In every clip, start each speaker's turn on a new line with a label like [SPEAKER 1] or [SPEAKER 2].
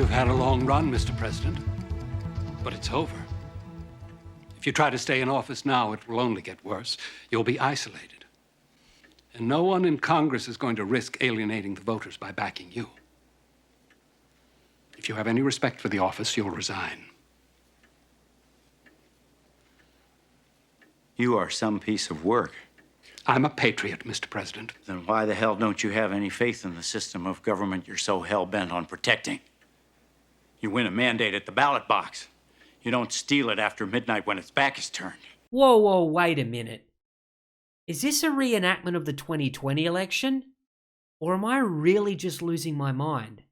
[SPEAKER 1] You've had a long run, Mr. President, but it's over. If you try to stay in office now, it will only get worse. You'll be isolated. And no one in Congress is going to risk alienating the voters by backing you. If you have any respect for the office, you'll resign.
[SPEAKER 2] You are some piece of work.
[SPEAKER 1] I'm a patriot, Mr. President.
[SPEAKER 2] Then why the hell don't you have any faith in the system of government you're so hell-bent on protecting? You win a mandate at the ballot box. You don't steal it after midnight when its back is turned.
[SPEAKER 3] Whoa, wait a minute. Is this a reenactment of the 2020 election? Or am I really just losing my mind?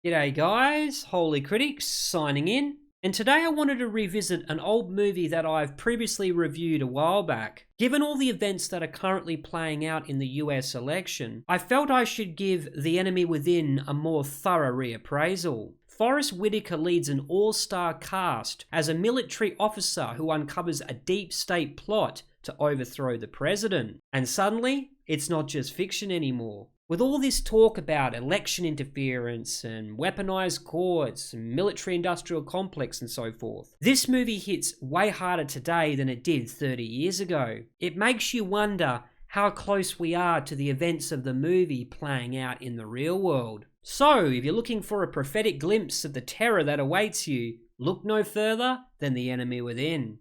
[SPEAKER 3] G'day guys, Holy Critics signing in, and today I wanted to revisit an old movie that I've previously reviewed a while back. Given all the events that are currently playing out in the US election, I felt I should give The Enemy Within a more thorough reappraisal. Forrest Whitaker leads an all-star cast as a military officer who uncovers a deep state plot to overthrow the president. And suddenly, it's not just fiction anymore. With all this talk about election interference and weaponized courts and military-industrial complex and so forth, this movie hits way harder today than it did 30 years ago. It makes you wonder how close we are to the events of the movie playing out in the real world. So, if you're looking for a prophetic glimpse of the terror that awaits you, look no further than The Enemy Within.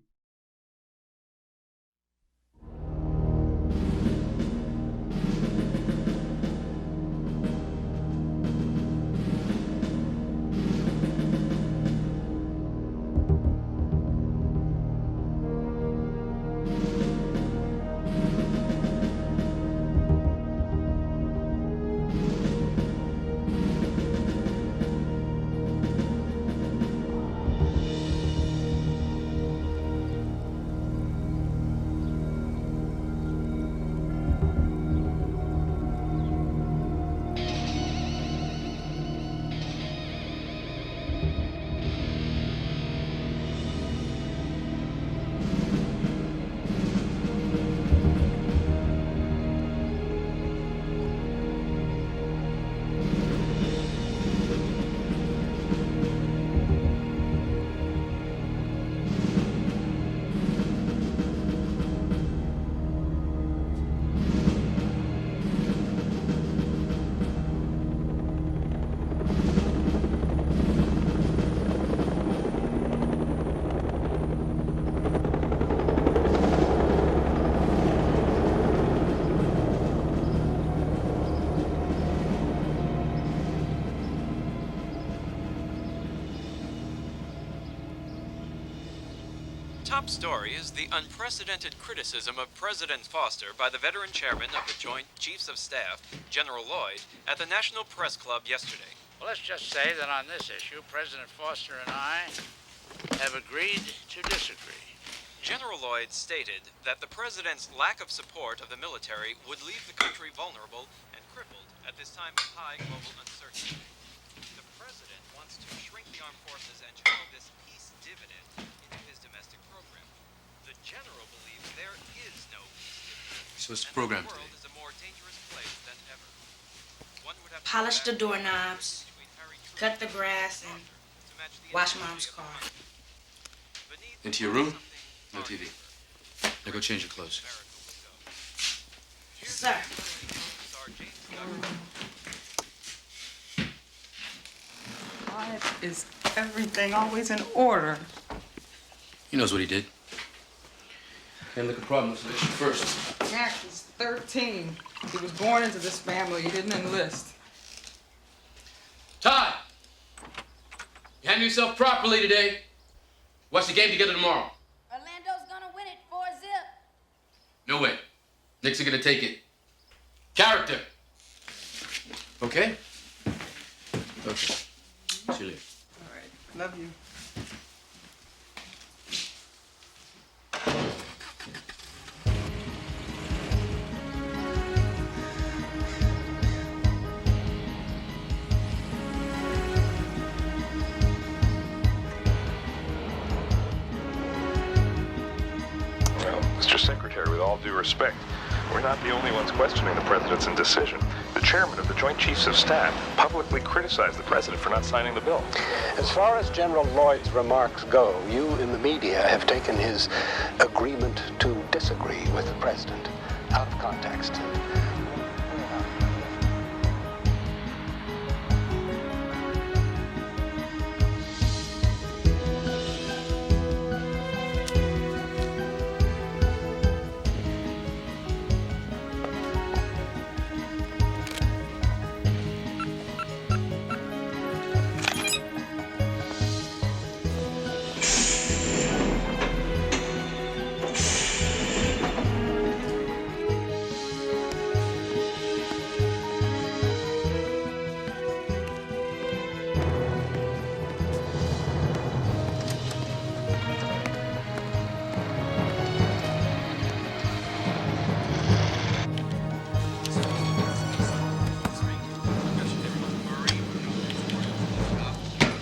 [SPEAKER 4] Top story is the unprecedented criticism of President Foster by the veteran chairman of the Joint Chiefs of Staff, General Lloyd, at the National Press Club yesterday.
[SPEAKER 5] Well, let's just say that on this issue, President Foster and I have agreed to disagree.
[SPEAKER 4] General Lloyd stated that the president's lack of support of the military would leave the country vulnerable and crippled at this time of high global uncertainty. The president wants to shrink the armed forces and channel this peace dividend into his domestic program. The general believes there is no peace dividend.
[SPEAKER 6] So what's the program
[SPEAKER 4] the
[SPEAKER 6] today?
[SPEAKER 4] world is a more dangerous place than ever. One would have to
[SPEAKER 7] Polish the doorknobs, cut the grass, and wash Mom's car.
[SPEAKER 6] Into your room? No TV. Now go change your clothes.
[SPEAKER 7] Sir.
[SPEAKER 8] Why is everything always in order?
[SPEAKER 6] He knows what he did. Can't look a problem with solution first.
[SPEAKER 8] Mac is 13. He was born into this family. He didn't enlist.
[SPEAKER 6] Todd! You handle yourself properly today. Watch the game together tomorrow.
[SPEAKER 9] Orlando's gonna win it 4-0.
[SPEAKER 6] No way. Knicks are gonna take it. Character. Okay? Okay. See you later.
[SPEAKER 8] All right. Love you.
[SPEAKER 10] Well, Mr. Secretary, with all due respect, we're not the only ones questioning the president's indecision. The chairman of the Joint Chiefs of Staff publicly criticized the president for not signing the bill.
[SPEAKER 11] As far as General Lloyd's remarks go, you in the media have taken his agreement to disagree with the president out of context.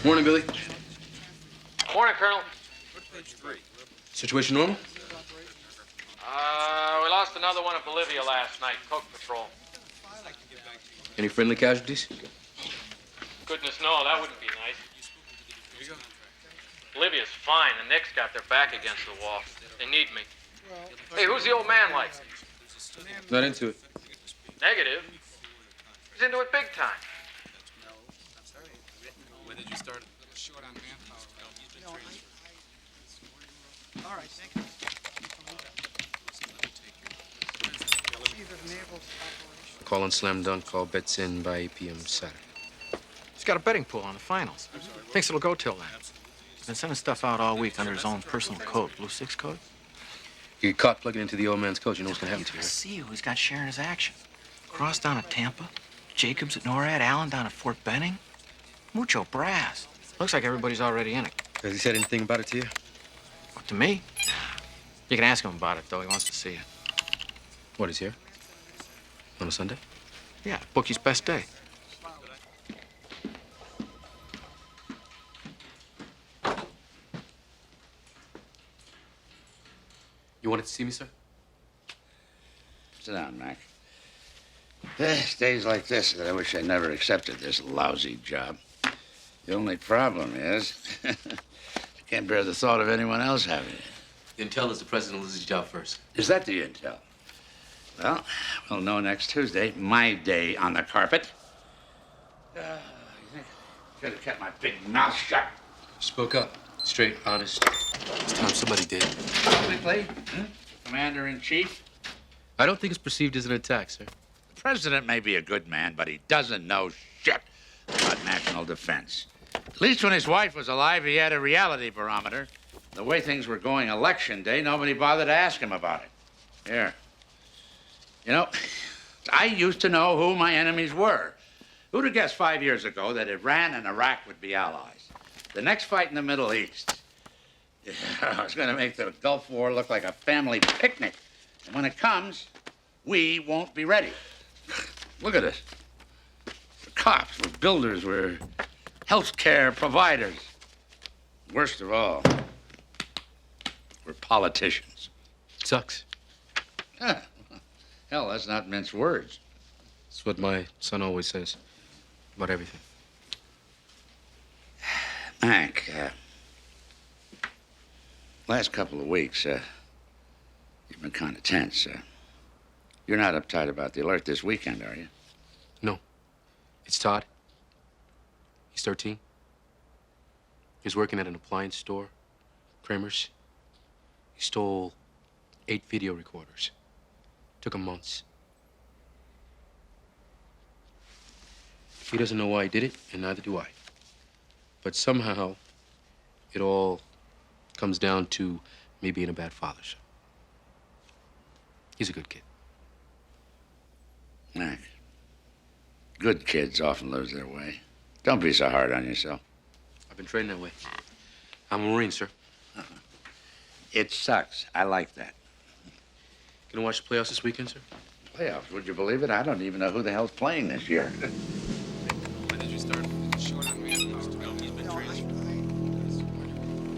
[SPEAKER 6] Morning, Billy.
[SPEAKER 12] Morning, Colonel.
[SPEAKER 6] Situation normal?
[SPEAKER 12] We lost another one in Bolivia last night, Coke Patrol.
[SPEAKER 6] Any friendly casualties?
[SPEAKER 12] Goodness, no, that wouldn't be nice. Bolivia's fine. The Knicks got their back against the wall. They need me. Hey, who's the old man like?
[SPEAKER 6] Not into it.
[SPEAKER 12] Negative. He's into it big time.
[SPEAKER 1] When did you start? Short on manpower. He's been transferred.
[SPEAKER 13] All right, thank you.
[SPEAKER 6] Call on Slam Dunk. Call bets in by 8 p.m. Saturday.
[SPEAKER 14] He's got a betting pool on the finals. Thinks it'll go till then. He's been sending stuff out all week under his own personal code. Blue 6 code?
[SPEAKER 6] You get caught plugging into the old man's coach, you know what's gonna happen to you.
[SPEAKER 14] I see who he's got sharing his action. Cross down at Tampa, Jacobs at NORAD, Allen down at Fort Benning. Mucho brass. Looks like everybody's already in it.
[SPEAKER 6] Has he said anything about it to you?
[SPEAKER 14] What, to me? You can ask him about it, though. He wants to see you.
[SPEAKER 6] What, he's here? On a Sunday?
[SPEAKER 14] Yeah, bookie's best day.
[SPEAKER 6] You wanted to see me, sir?
[SPEAKER 5] Sit down, Mac. There's days like this that I wish I never accepted this lousy job. The only problem is, I can't bear the thought of anyone else having it.
[SPEAKER 6] The intel is the president loses his job first.
[SPEAKER 5] Is that the intel? Well, we'll know next Tuesday. My day on the carpet. You think I should have kept my big mouth shut?
[SPEAKER 6] Spoke up. Straight, honest. It's time somebody did.
[SPEAKER 5] Publicly? Commander-in-Chief?
[SPEAKER 6] I don't think it's perceived as an attack, sir.
[SPEAKER 5] The president may be a good man, but he doesn't know shit about national defense. At least when his wife was alive, he had a reality barometer. The way things were going election day, nobody bothered to ask him about it. Here. You know, I used to know who my enemies were. Who'd have guessed 5 years ago that Iran and Iraq would be allies? The next fight in the Middle East, it's going to make the Gulf War look like a family picnic. And when it comes, we won't be ready. Look at us. We're cops, we're builders, we're healthcare providers. Worst of all, we're politicians.
[SPEAKER 6] Sucks.
[SPEAKER 5] Huh. Hell, that's not mince words.
[SPEAKER 6] It's what my son always says about everything.
[SPEAKER 5] Hank, last couple of weeks, you've been kind of tense. You're not uptight about the alert this weekend, are you?
[SPEAKER 6] No. It's Todd. He's 13. He's working at an appliance store, Kramer's. He stole 8 video recorders. Took him months. He doesn't know why he did it, and neither do I. But somehow, it all comes down to me being a bad father, so. He's a good kid.
[SPEAKER 5] Mac, good kids often lose their way. Don't be so hard on yourself.
[SPEAKER 6] I've been trained that way. I'm a Marine, sir.
[SPEAKER 5] It sucks. I like that.
[SPEAKER 6] Gonna watch the playoffs this weekend, sir?
[SPEAKER 5] Playoffs? Would you believe it? I don't even know who the hell's playing this year.
[SPEAKER 1] When did you start? Short on manpower. He's been transferred.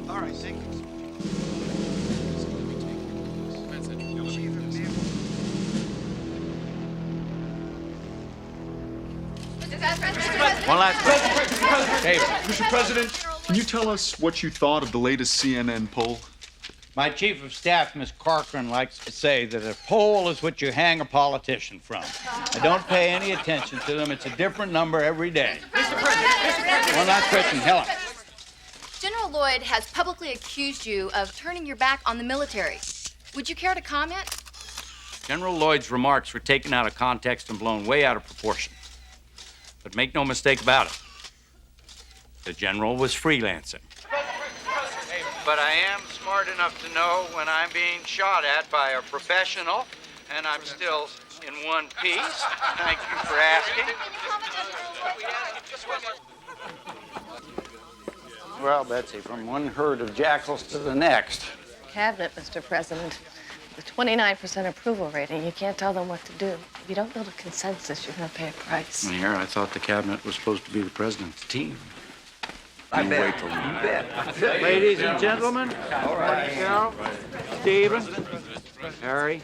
[SPEAKER 13] All right, thank you.
[SPEAKER 2] One last question. David.
[SPEAKER 15] Mr. President, can you tell us what you thought of the latest CNN poll?
[SPEAKER 2] My chief of staff, Miss Corcoran, likes to say that a poll is what you hang a politician from. I don't pay any attention to them. It's a different number every day.
[SPEAKER 9] Mr. President.
[SPEAKER 2] One last question, Helen.
[SPEAKER 9] General Lloyd has publicly accused you of turning your back on the military. Would you care to comment?
[SPEAKER 2] General Lloyd's remarks were taken out of context and blown way out of proportion. But make no mistake about it, the general was freelancing. But I am smart enough to know when I'm being shot at by a professional, and I'm still in one piece. Thank you for asking. Well, Betsy, from one herd of jackals to the next.
[SPEAKER 16] Cabinet, Mr. President. With 29% approval rating, you can't tell them what to do. If you don't build a consensus, you're going to pay a price.
[SPEAKER 2] Here, I thought the cabinet was supposed to be the president's team.
[SPEAKER 11] I bet.
[SPEAKER 2] Wait till you bet. Ladies and gentlemen, all right, Cheryl, Stephen, Harry.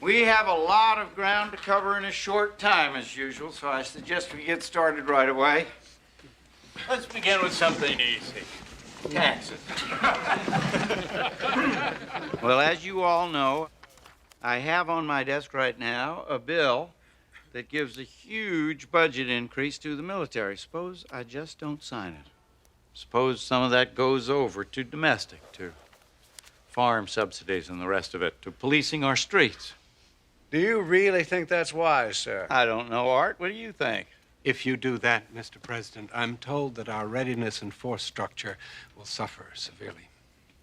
[SPEAKER 2] We have a lot of ground to cover in a short time, as usual, so I suggest we get started right away. Let's begin with something easy. Taxes. Well, as you all know, I have on my desk right now a bill that gives a huge budget increase to the military. Suppose I just don't sign it. Suppose some of that goes over to domestic, to farm subsidies and the rest of it, to policing our streets.
[SPEAKER 17] Do you really think that's wise, sir?
[SPEAKER 2] I don't know, Art. What do you think?
[SPEAKER 1] If you do that, Mr. President, I'm told that our readiness and force structure will suffer severely.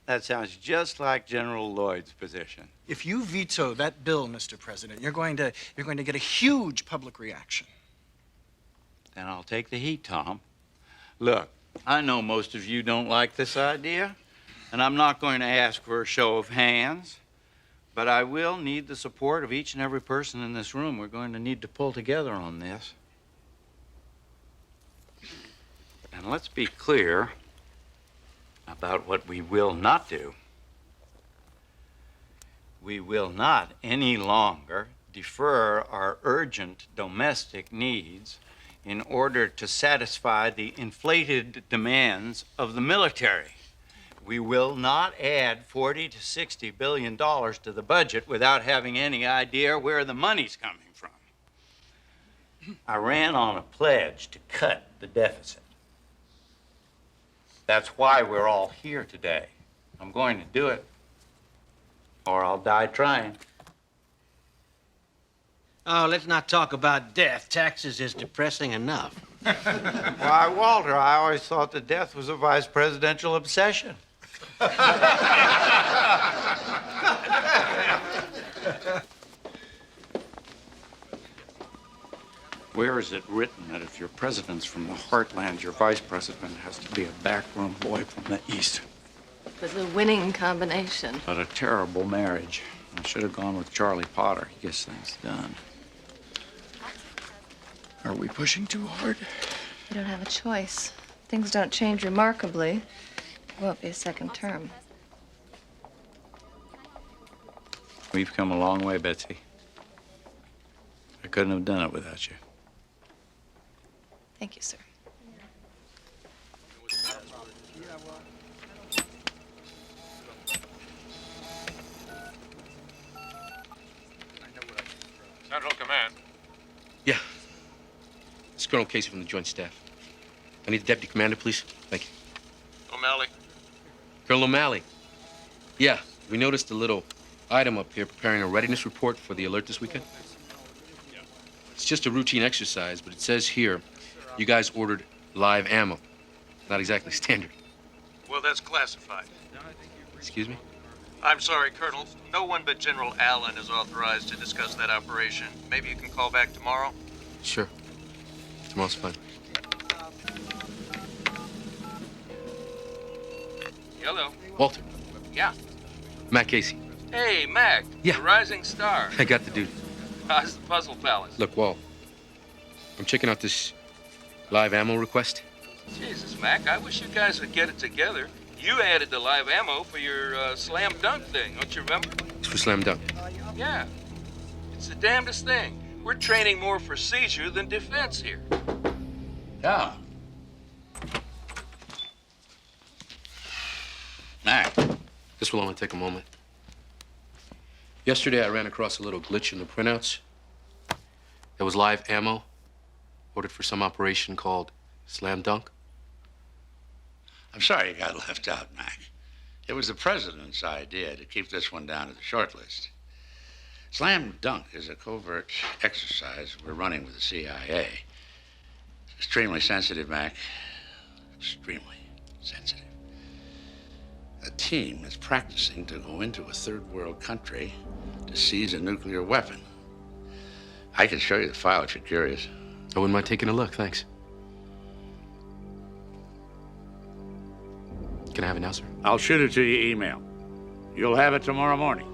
[SPEAKER 2] That sounds just like General Lloyd's position.
[SPEAKER 13] If you veto that bill, Mr. President, you're going to get a huge public reaction.
[SPEAKER 2] Then I'll take the heat, Tom. Look, I know most of you don't like this idea, and I'm not going to ask for a show of hands, but I will need the support of each and every person in this room. We're going to need to pull together on this. And let's be clear about what we will not do. We will not any longer defer our urgent domestic needs in order to satisfy the inflated demands of the military. We will not add $40 to $60 billion to the budget without having any idea where the money's coming from. I ran on a pledge to cut the deficit. That's why we're all here today. I'm going to do it, or I'll die trying.
[SPEAKER 18] Oh, let's not talk about death. Taxes is depressing enough.
[SPEAKER 2] Why, Walter, I always thought that death was a vice presidential obsession. Where is it written that if your president's from the heartland, your vice president has to be a backroom boy from the east?
[SPEAKER 16] It was a winning combination.
[SPEAKER 2] But a terrible marriage. I should have gone with Charlie Potter. He gets things done. Are we pushing too hard?
[SPEAKER 16] You don't have a choice. Things don't change remarkably. It won't be a second term.
[SPEAKER 2] We've come a long way, Betsy. I couldn't have done it without you.
[SPEAKER 16] Thank you, sir.
[SPEAKER 12] Central Command.
[SPEAKER 6] Yeah. It's Colonel Casey from the Joint Staff. I need the Deputy Commander, please. Thank you.
[SPEAKER 12] O'Malley.
[SPEAKER 6] Colonel O'Malley. Yeah, we noticed a little item up here preparing a readiness report for the alert this weekend. It's just a routine exercise, but it says here you guys ordered live ammo. Not exactly standard.
[SPEAKER 12] Well, that's classified.
[SPEAKER 6] Excuse me?
[SPEAKER 12] I'm sorry, Colonel. No one but General Allen is authorized to discuss that operation. Maybe you can call back tomorrow?
[SPEAKER 6] Sure. Tomorrow's fine.
[SPEAKER 12] Hello.
[SPEAKER 6] Walter.
[SPEAKER 12] Yeah.
[SPEAKER 6] Matt Casey.
[SPEAKER 12] Hey, Mac.
[SPEAKER 6] Yeah.
[SPEAKER 12] The rising star.
[SPEAKER 6] I got the dude.
[SPEAKER 12] How's the Puzzle Palace?
[SPEAKER 6] Look, Walt. I'm checking out this live ammo request.
[SPEAKER 12] Jesus, Mac, I wish you guys would get it together. You added the live ammo for your slam dunk thing, don't you remember?
[SPEAKER 6] It's for slam dunk.
[SPEAKER 12] Yeah. It's the damnedest thing.
[SPEAKER 19] We're training more for seizure than defense here.
[SPEAKER 5] Yeah. Mac.
[SPEAKER 6] This will only take a moment. Yesterday, I ran across a little glitch in the printouts. There was live ammo ordered for some operation called Slam Dunk.
[SPEAKER 5] I'm sorry you got left out, Mac. It was the president's idea to keep this one down to the short list. Slam Dunk is a covert exercise we're running with the CIA. It's extremely sensitive, Mac. Extremely sensitive. A team is practicing to go into a third world country to seize a nuclear weapon. I can show you the file if you're curious.
[SPEAKER 6] I wouldn't mind taking a look, thanks. Can I have it now, sir?
[SPEAKER 5] I'll shoot it to your email. You'll have it tomorrow morning.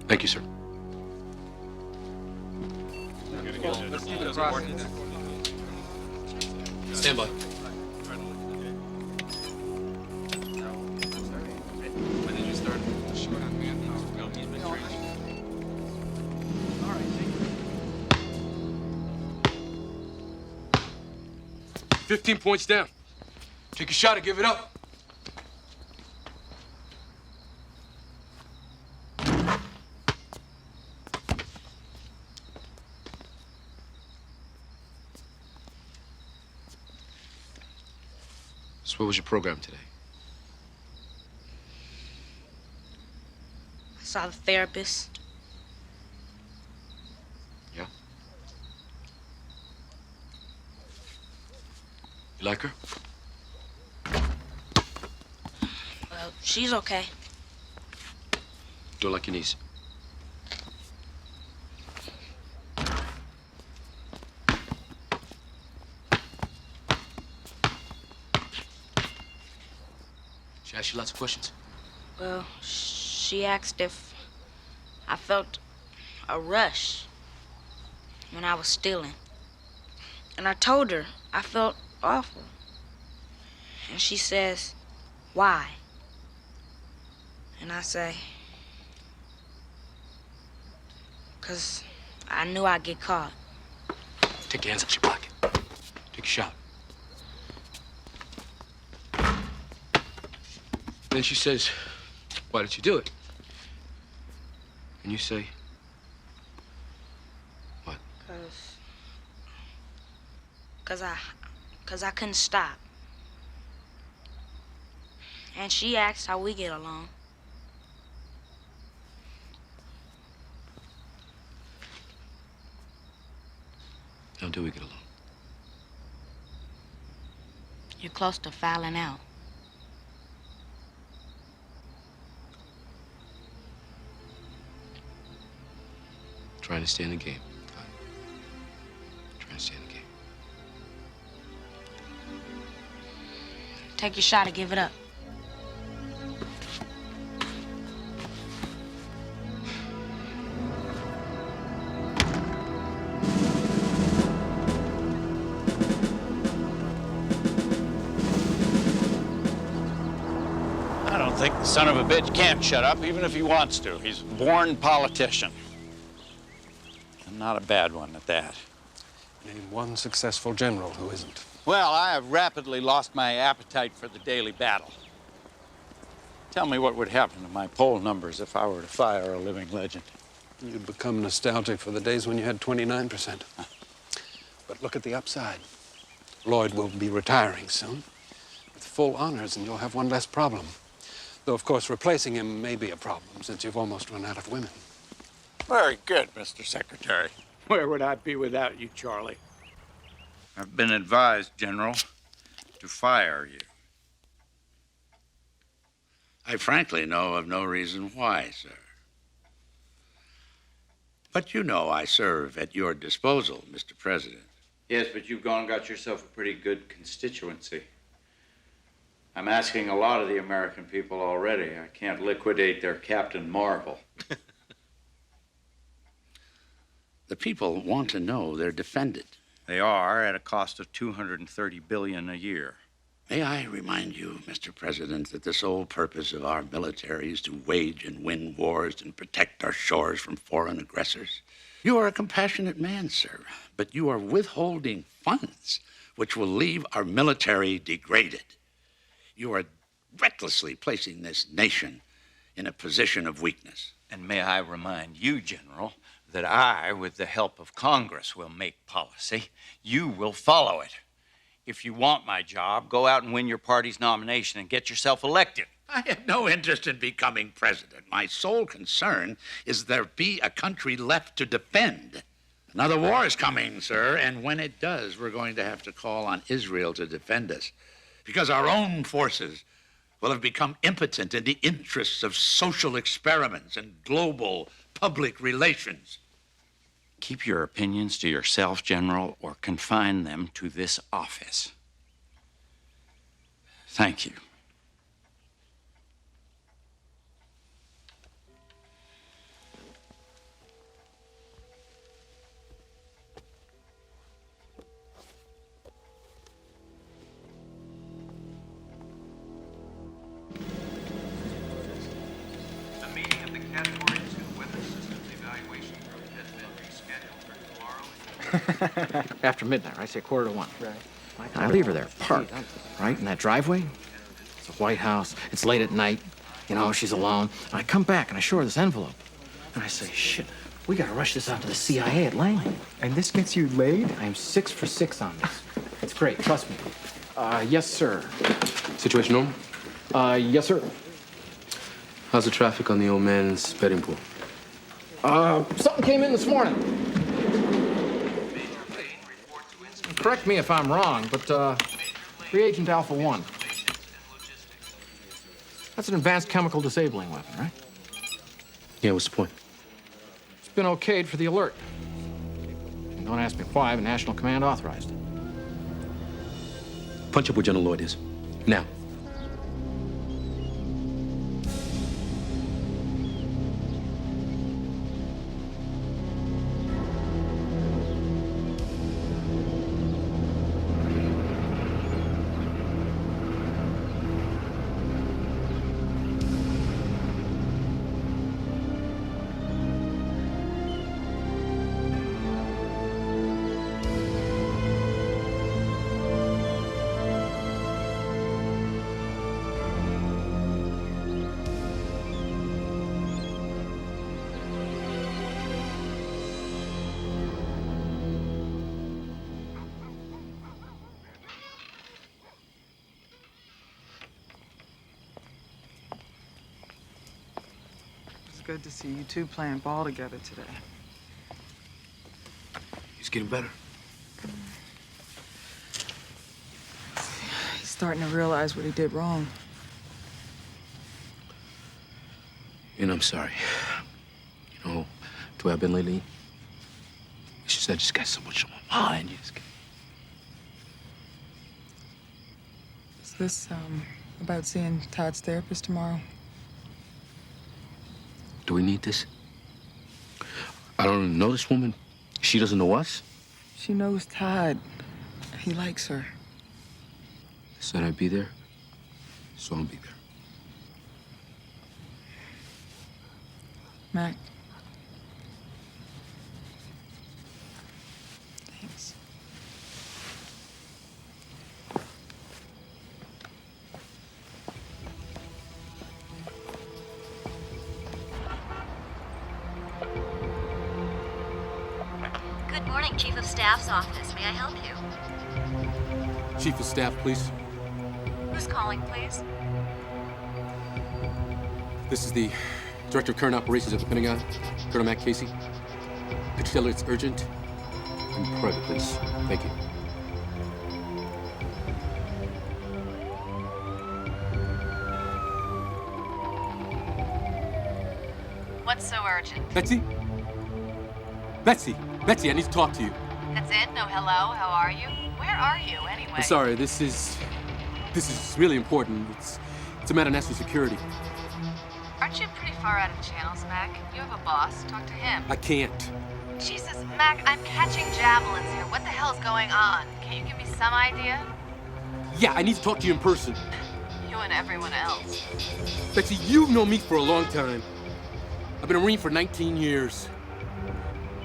[SPEAKER 6] Thank you, sir. Stand by.
[SPEAKER 19] When did you start the showdown, man? No, he's been training. All right, thank you. 15 points down. Take a shot and give it up.
[SPEAKER 6] So what was your program today?
[SPEAKER 7] I saw the therapist.
[SPEAKER 6] Yeah? You like her?
[SPEAKER 7] Well, she's okay.
[SPEAKER 6] Do it like your niece. She asked you lots of questions.
[SPEAKER 7] Well, she asked if I felt a rush when I was stealing. And I told her I felt awful. And she says, why? And I say, 'cause I knew I'd get caught.
[SPEAKER 6] Take your hands out your pocket. Take a shot. Then she says, why did you do it? And you say, what?
[SPEAKER 7] 'Cause I couldn't stop. And she asked how we get along.
[SPEAKER 6] How do we get along?
[SPEAKER 7] You're close to fouling out.
[SPEAKER 6] Trying to stay in the game. Trying to stay in the game.
[SPEAKER 7] Take your shot and give it up.
[SPEAKER 2] I don't think the son of a bitch can't shut up, even if he wants to. He's a born politician. And not a bad one at that.
[SPEAKER 1] Name one successful general who isn't.
[SPEAKER 2] Well, I have rapidly lost my appetite for the daily battle. Tell me what would happen to my poll numbers if I were to fire a living legend.
[SPEAKER 1] You'd become nostalgic for the days when you had 29%. But look at the upside. Lloyd will be retiring soon with full honors, and you'll have one less problem. Though, of course, replacing him may be a problem, since you've almost run out of women.
[SPEAKER 2] Very good, Mr. Secretary. Where would I be without you, Charlie? I've been advised, General, to fire you.
[SPEAKER 5] I frankly know of no reason why, sir. But you know I serve at your disposal, Mr. President.
[SPEAKER 2] Yes, but you've gone and got yourself a pretty good constituency. I'm asking a lot of the American people already. I can't liquidate their Captain Marvel.
[SPEAKER 5] The people want to know they're defended.
[SPEAKER 2] They are, at a cost of $230 billion a year.
[SPEAKER 5] May I remind you, Mr. President, that the sole purpose of our military is to wage and win wars and protect our shores from foreign aggressors? You are a compassionate man, sir, but you are withholding funds which will leave our military degraded. You are recklessly placing this nation in a position of weakness.
[SPEAKER 2] And may I remind you, General, that I, with the help of Congress, will make policy. You will follow it. If you want my job, go out and win your party's nomination and get yourself elected.
[SPEAKER 5] I have no interest in becoming president. My sole concern is there be a country left to defend. Another war is coming, sir, and when it does, we're going to have to call on Israel to defend us, because our own forces will have become impotent in the interests of social experiments and global public relations.
[SPEAKER 2] Keep your opinions to yourself, General, or confine them to this office. Thank you.
[SPEAKER 4] The meeting of the Category 2 Weather Systems Evaluation Group has been rescheduled for tomorrow.
[SPEAKER 14] After midnight, right? Say 1:45.
[SPEAKER 13] Right.
[SPEAKER 14] I leave her there, parked, right in that driveway. It's a White House. It's late at night. You know, she's alone. And I come back and I show her this envelope. And I say, shit, we gotta rush this out to the CIA at Langley.
[SPEAKER 15] And this gets you laid?
[SPEAKER 14] I am 6 for 6 on this. It's great, trust me. Yes, sir.
[SPEAKER 6] Situation normal?
[SPEAKER 14] Yes, sir.
[SPEAKER 6] How's the traffic on the old man's betting pool?
[SPEAKER 14] Something came in this morning. Correct me if I'm wrong, but reagent Alpha 1. That's an advanced chemical disabling weapon, right?
[SPEAKER 6] Yeah, what's the point?
[SPEAKER 14] It's been okayed for the alert. And don't ask me why, but National Command authorized it.
[SPEAKER 6] Punch up where General Lloyd is. Now.
[SPEAKER 8] Good to see you two playing ball together today.
[SPEAKER 6] He's getting better.
[SPEAKER 8] He's starting to realize what he did wrong.
[SPEAKER 6] And I'm sorry. You know, the way I've been lately, it's just I just got so much on my mind. You just
[SPEAKER 8] Is this, about seeing Todd's therapist tomorrow?
[SPEAKER 6] Do we need this? I don't even know this woman. She doesn't know us.
[SPEAKER 8] She knows Todd. He likes her.
[SPEAKER 6] I said I'd be there, so I'll be there.
[SPEAKER 8] Mac. Thanks.
[SPEAKER 20] Good morning, Chief of Staff's office. May I help you?
[SPEAKER 6] Chief of Staff, please.
[SPEAKER 20] Who's calling, please?
[SPEAKER 6] This is the Director of Current Operations at the Pentagon, Colonel Matt Casey. Could you tell her it's urgent and private, please? Thank you.
[SPEAKER 20] What's so urgent?
[SPEAKER 6] Betsy? Betsy, I need to talk to you.
[SPEAKER 20] That's it? No hello? How are you? Where are you, anyway?
[SPEAKER 6] I'm sorry, this is really important. It's a matter of national security.
[SPEAKER 20] Aren't you pretty far out of channels, Mac? You have a boss. Talk to him.
[SPEAKER 6] I can't.
[SPEAKER 20] Jesus, Mac, I'm catching javelins here. What the hell's going on? Can you give me some idea?
[SPEAKER 6] Yeah, I need to talk to you in person.
[SPEAKER 16] You and everyone else.
[SPEAKER 6] Betsy, you've known me for a long time. I've been a Marine for 19 years.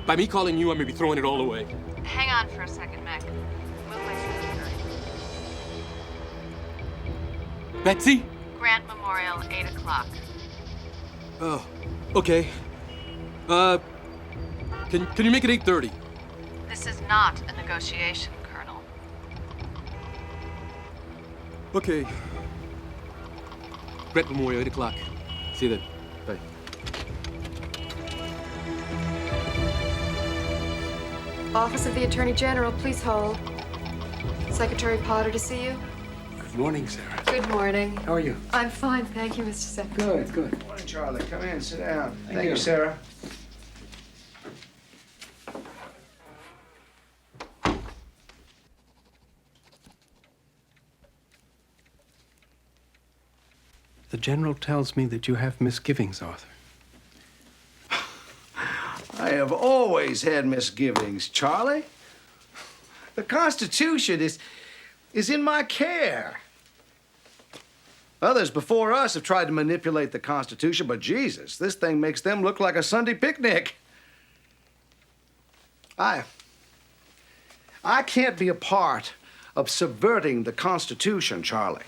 [SPEAKER 6] By me calling you, I'm gonna be throwing it all away.
[SPEAKER 16] Hang on for a second, Mac. We'll wait for you.
[SPEAKER 6] Betsy?
[SPEAKER 16] Grant Memorial, 8 o'clock.
[SPEAKER 6] Oh, okay. Can you make it 8:30?
[SPEAKER 16] This is not a negotiation, Colonel.
[SPEAKER 6] Okay. Grant Memorial, 8 o'clock. See you then. Bye.
[SPEAKER 21] Office of the Attorney General, please hold. Secretary Potter to see you.
[SPEAKER 1] Good morning, Sarah.
[SPEAKER 21] Good morning.
[SPEAKER 1] How are you?
[SPEAKER 21] I'm fine, thank you, Mr. Secretary.
[SPEAKER 1] Good.
[SPEAKER 17] Morning, Charlie. Come in, sit down.
[SPEAKER 1] Thank you.
[SPEAKER 17] Sarah.
[SPEAKER 1] The General tells me that you have misgivings, Arthur.
[SPEAKER 17] I have always had misgivings, Charlie. The Constitution is in my care. Others before us have tried to manipulate the Constitution, but Jesus, this thing makes them look like a Sunday picnic. I can't be a part of subverting the Constitution, Charlie.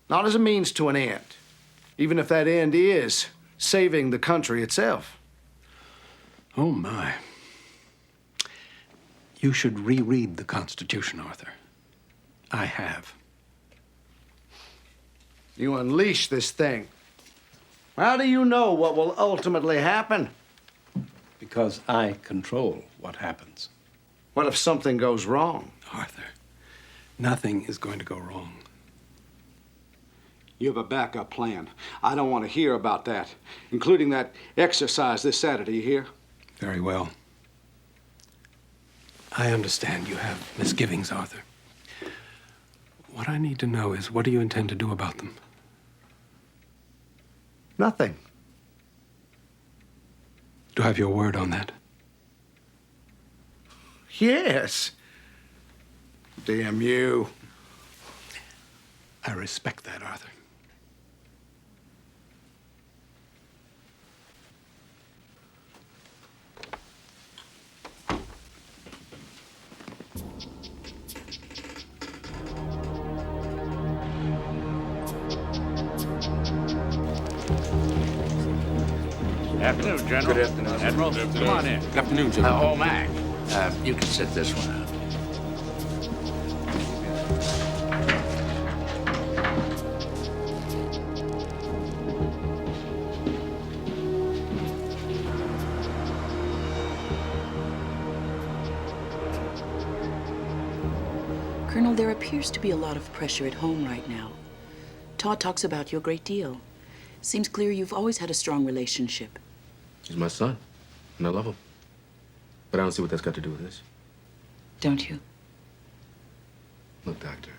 [SPEAKER 17] Not as a means to an end, even if that end is saving the country itself.
[SPEAKER 1] Oh, my. You should reread the Constitution, Arthur. I have.
[SPEAKER 17] You unleash this thing. How do you know what will ultimately happen?
[SPEAKER 1] Because I control what happens.
[SPEAKER 17] What if something goes wrong?
[SPEAKER 1] Arthur, nothing is going to go wrong.
[SPEAKER 17] You have a backup plan. I don't want to hear about that, including that exercise this Saturday, you hear?
[SPEAKER 1] Very well. I understand you have misgivings, Arthur. What I need to know is, what do you intend to do about them?
[SPEAKER 17] Nothing.
[SPEAKER 1] Do I have your word on that?
[SPEAKER 17] Yes. Damn you.
[SPEAKER 1] I respect that, Arthur.
[SPEAKER 5] Afternoon, General.
[SPEAKER 1] Good afternoon.
[SPEAKER 5] Admiral, come on in.
[SPEAKER 1] Good afternoon, General.
[SPEAKER 5] Oh, Mac, you can sit this one out.
[SPEAKER 22] Colonel, there appears to be a lot of pressure at home right now. Todd talks about you a great deal. Seems clear you've always had a strong relationship.
[SPEAKER 6] He's my son, and I love him. But I don't see what that's got to do with this.
[SPEAKER 22] Don't you?
[SPEAKER 6] Look, Doctor,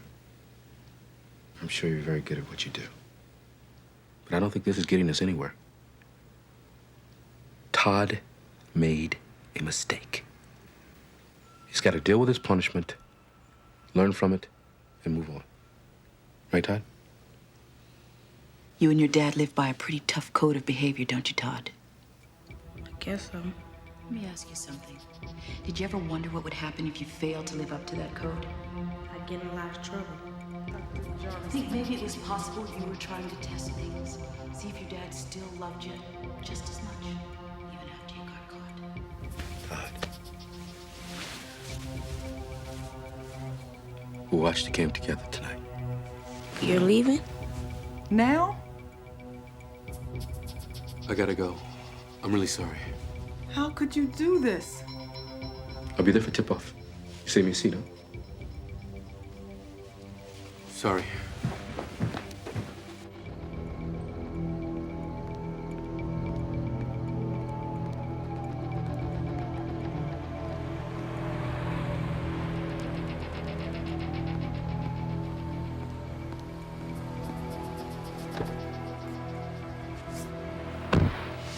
[SPEAKER 6] I'm sure you're very good at what you do. But I don't think this is getting us anywhere. Todd made a mistake. He's got to deal with his punishment, learn from it, and move on. Right, Todd?
[SPEAKER 22] You and your dad live by a pretty tough code of behavior, don't you, Todd?
[SPEAKER 7] I guess so.
[SPEAKER 22] Let me ask you something. Did you ever wonder what would happen if you failed to live up to that code?
[SPEAKER 7] I'd get in a lot of trouble.
[SPEAKER 22] Think maybe it was possible you were trying to test things, see if your dad still loved you just as much, even after you got caught.
[SPEAKER 6] Todd. We'll watch the game together tonight.
[SPEAKER 7] You're leaving?
[SPEAKER 8] Now?
[SPEAKER 6] I gotta go. I'm really sorry.
[SPEAKER 8] How could you do this?
[SPEAKER 6] I'll be there for tip-off. You save me a seat, huh? Sorry.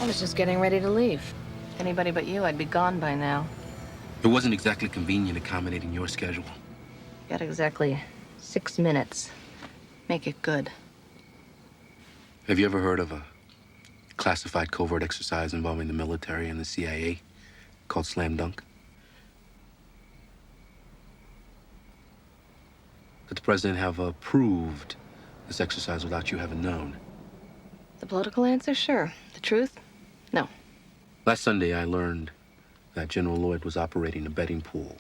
[SPEAKER 16] I was just getting ready to leave. Anybody but you, I'd be gone by now.
[SPEAKER 6] It wasn't exactly convenient accommodating your schedule.
[SPEAKER 16] Got exactly 6 minutes. Make it good.
[SPEAKER 6] Have you ever heard of a classified covert exercise involving the military and the CIA called Slam Dunk? Did the president have approved this exercise without you having known?
[SPEAKER 16] The political answer, sure. The truth, no.
[SPEAKER 6] Last Sunday, I learned that General Lloyd was operating a betting pool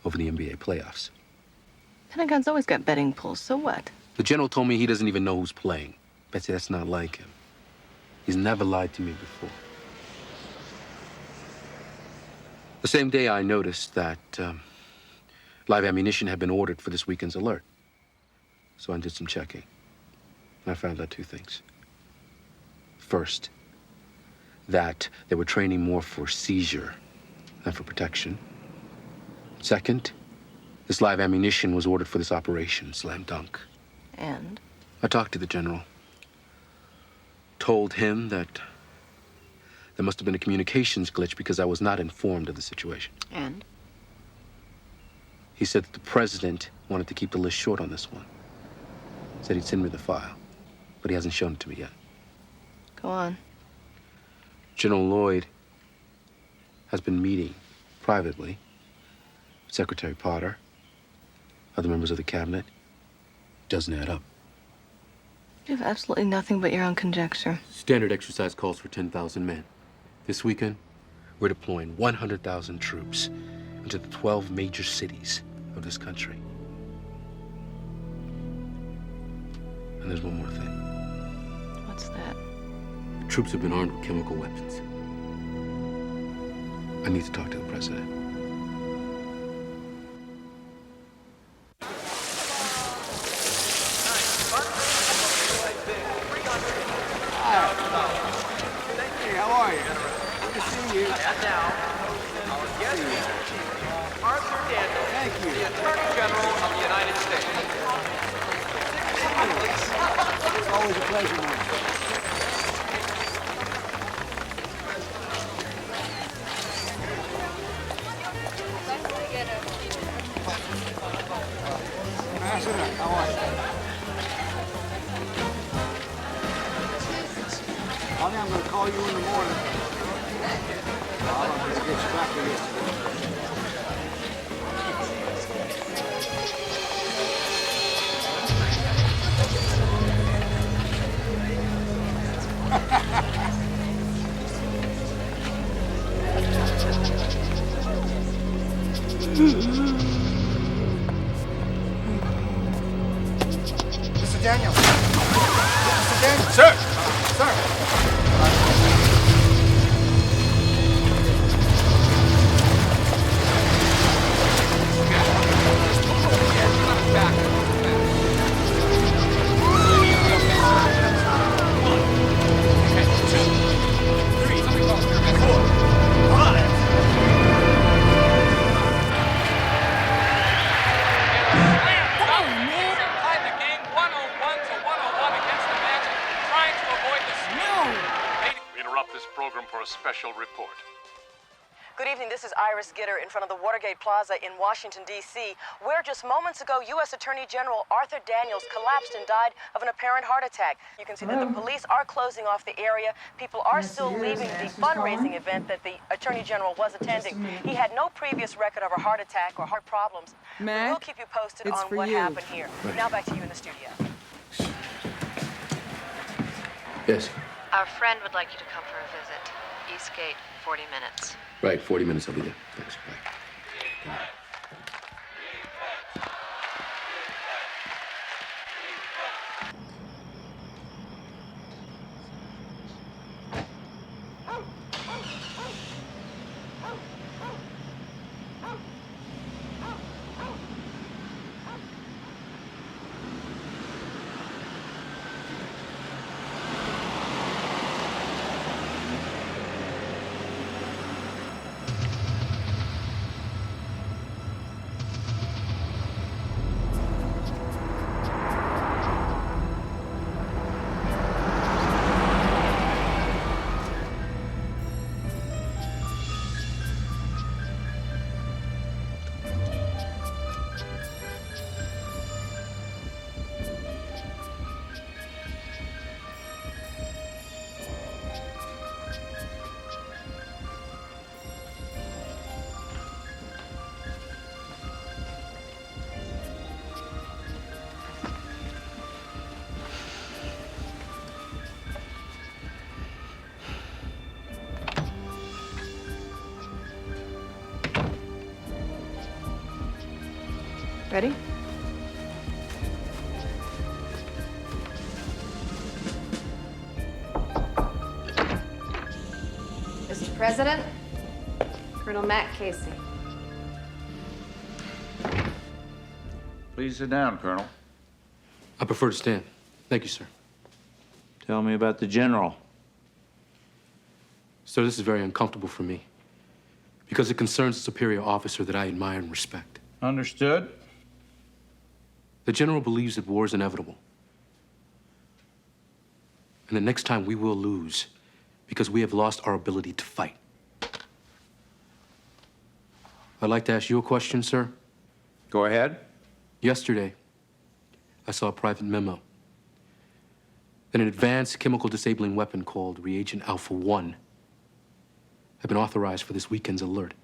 [SPEAKER 6] over the NBA playoffs.
[SPEAKER 16] Pentagon's always got betting pools, so what?
[SPEAKER 6] The general told me he doesn't even know who's playing. Betsy, that's not like him. He's never lied to me before. The same day, I noticed that live ammunition had been ordered for this weekend's alert. So I did some checking. And I found out two things. First, that they were training more for seizure than for protection. Second, this live ammunition was ordered for this operation, Slam Dunk.
[SPEAKER 16] And?
[SPEAKER 6] I talked to the general. Told him that there must have been a communications glitch because I was not informed of the situation.
[SPEAKER 16] And?
[SPEAKER 6] He said that the president wanted to keep the list short on this one. Said he'd send me the file, but he hasn't shown it to me yet.
[SPEAKER 16] Go on.
[SPEAKER 6] General Lloyd has been meeting privately with Secretary Potter, other members of the cabinet. Doesn't add up.
[SPEAKER 16] You have absolutely nothing but your own conjecture.
[SPEAKER 6] Standard exercise calls for 10,000 men. This weekend, we're deploying 100,000 troops into the 12 major cities of this country. And there's one more thing.
[SPEAKER 16] What's that?
[SPEAKER 6] The troops have been armed with chemical weapons. I need to talk to the president.
[SPEAKER 17] How are you? Good to see you.
[SPEAKER 12] And now, our guest speaker, Arthur Daniels,
[SPEAKER 17] Thank you.
[SPEAKER 12] the Attorney General of the United States.
[SPEAKER 17] It's always a pleasure, man. Ambassador, how are you? Honey, I'm going to call you in the morning. I'm going to get you back to yesterday.
[SPEAKER 3] Mr. Daniels. Mr. Daniels. Sir. Sir.
[SPEAKER 10] Special report.
[SPEAKER 23] Good evening. This is Iris Gitter in front of the Watergate Plaza in Washington, D.C., where just moments ago, U.S. Attorney General Arthur Daniels collapsed and died of an apparent heart attack. You can see that the police are closing off the area. People are still leaving the fundraising event that the Attorney General was attending. He had no previous record of a heart attack or heart problems.
[SPEAKER 8] Mac,
[SPEAKER 23] we'll keep you posted on what happened here. Now back to you in the studio.
[SPEAKER 6] Yes.
[SPEAKER 16] Our friend would like you to come for a visit. Eastgate, 40 minutes.
[SPEAKER 6] Right, 40 minutes, I'll be there. Thanks, bye.
[SPEAKER 16] Ready? Mr. President, Colonel Matt Casey.
[SPEAKER 2] Please sit down, Colonel.
[SPEAKER 6] I prefer to stand. Thank you, sir.
[SPEAKER 2] Tell me about the general.
[SPEAKER 6] Sir, this is very uncomfortable for me because it concerns a superior officer that I admire and respect.
[SPEAKER 2] Understood.
[SPEAKER 6] The general believes that war is inevitable. And the next time we will lose because we have lost our ability to fight. I'd like to ask you a question, sir.
[SPEAKER 2] Go ahead.
[SPEAKER 6] Yesterday, I saw a private memo that an advanced chemical disabling weapon called Reagent Alpha 1 had been authorized for this weekend's alert.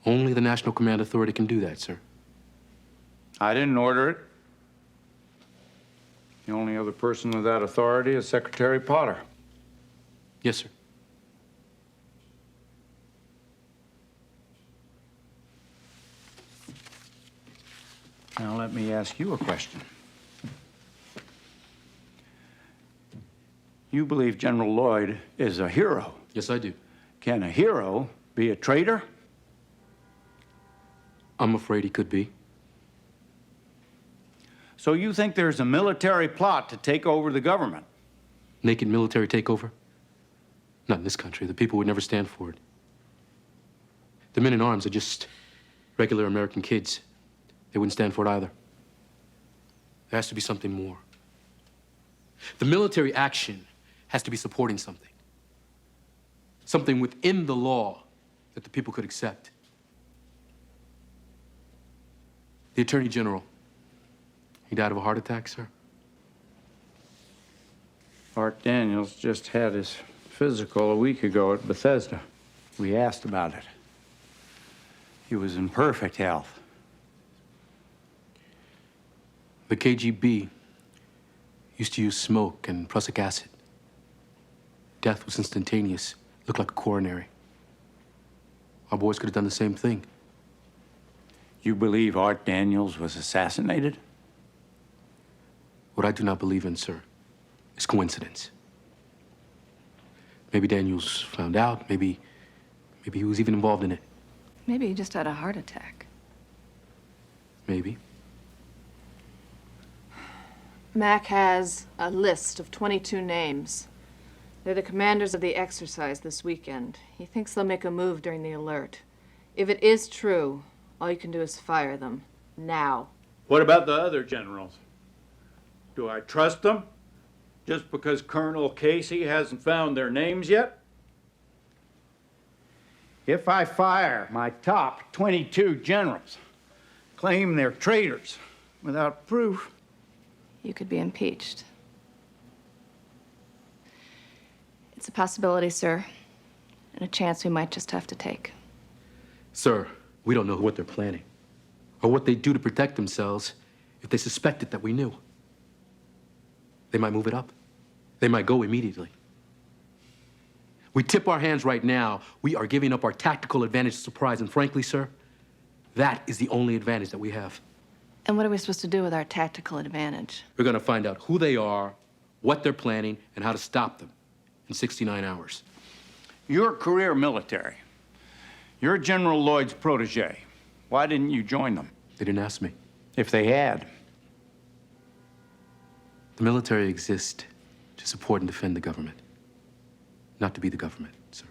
[SPEAKER 6] Only the National Command Authority can do that, sir.
[SPEAKER 2] I didn't order it. The only other person with that authority is Secretary Potter.
[SPEAKER 6] Yes, sir.
[SPEAKER 2] Now let me ask you a question. You believe General Lloyd is a hero?
[SPEAKER 6] Yes, I do.
[SPEAKER 2] Can a hero be a traitor?
[SPEAKER 6] I'm afraid he could be.
[SPEAKER 2] So you think there's a military plot to take over the government?
[SPEAKER 6] Naked military takeover? Not in this country. The people would never stand for it. The men in arms are just regular American kids. They wouldn't stand for it either. There has to be something more. The military action has to be supporting something. Something within the law that the people could accept. The Attorney General, he died of a heart attack, sir?
[SPEAKER 2] Art Daniels just had his physical a week ago at Bethesda. We asked about it. He was in perfect health.
[SPEAKER 6] The KGB used to use smoke and prussic acid. Death was instantaneous, looked like a coronary. Our boys could have done the same thing.
[SPEAKER 2] You believe Art Daniels was assassinated?
[SPEAKER 6] What I do not believe in, sir, is coincidence. Maybe Daniels found out, maybe he was even involved in it.
[SPEAKER 16] Maybe he just had a heart attack.
[SPEAKER 6] Maybe.
[SPEAKER 16] Mac has a list of 22 names. They're the commanders of the exercise this weekend. He thinks they'll make a move during the alert. If it is true, all you can do is fire them. Now.
[SPEAKER 2] What about the other generals? Do I trust them? Just because Colonel Casey hasn't found their names yet? If I fire my top 22 generals, claim they're traitors without proof,
[SPEAKER 16] You could be impeached. It's a possibility, sir, and a chance we might just have to take.
[SPEAKER 6] Sir, we don't know what they're planning or what they do to protect themselves if they suspected that we knew. They might move it up. They might go immediately. We tip our hands right now, we are giving up our tactical advantage to surprise, and frankly, sir, that is the only advantage that we have.
[SPEAKER 16] And what are we supposed to do with our tactical advantage?
[SPEAKER 6] We're gonna find out who they are, what they're planning, and how to stop them in 69 hours.
[SPEAKER 2] You're career military. You're General Lloyd's protege. Why didn't you join them?
[SPEAKER 6] They didn't ask me.
[SPEAKER 2] If they had.
[SPEAKER 6] The military exists to support and defend the government, not to be the government, sir.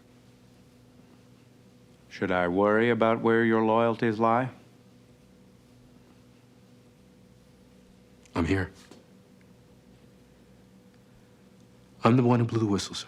[SPEAKER 2] Should I worry about where your loyalties lie?
[SPEAKER 6] I'm here. I'm the one who blew the whistle, sir.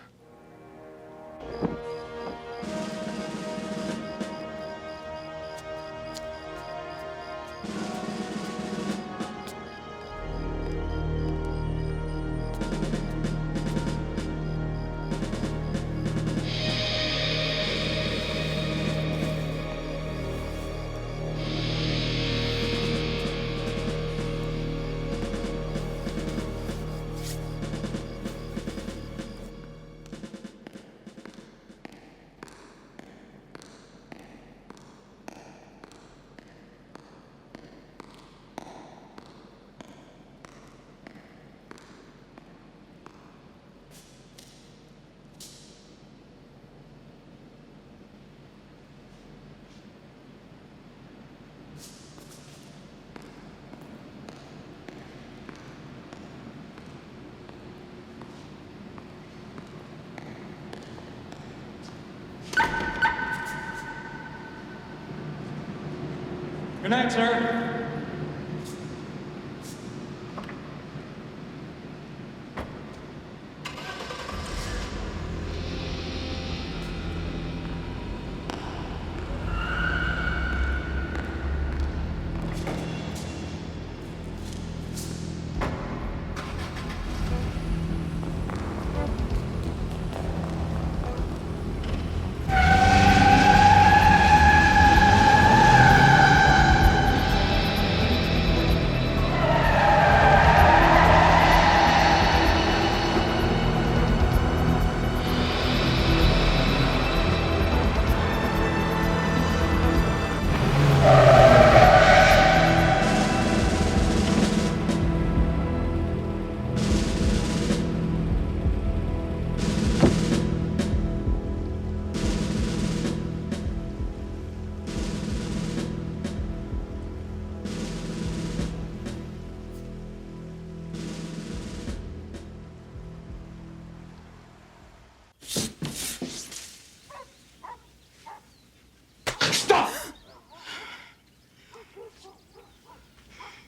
[SPEAKER 9] Good night, sir.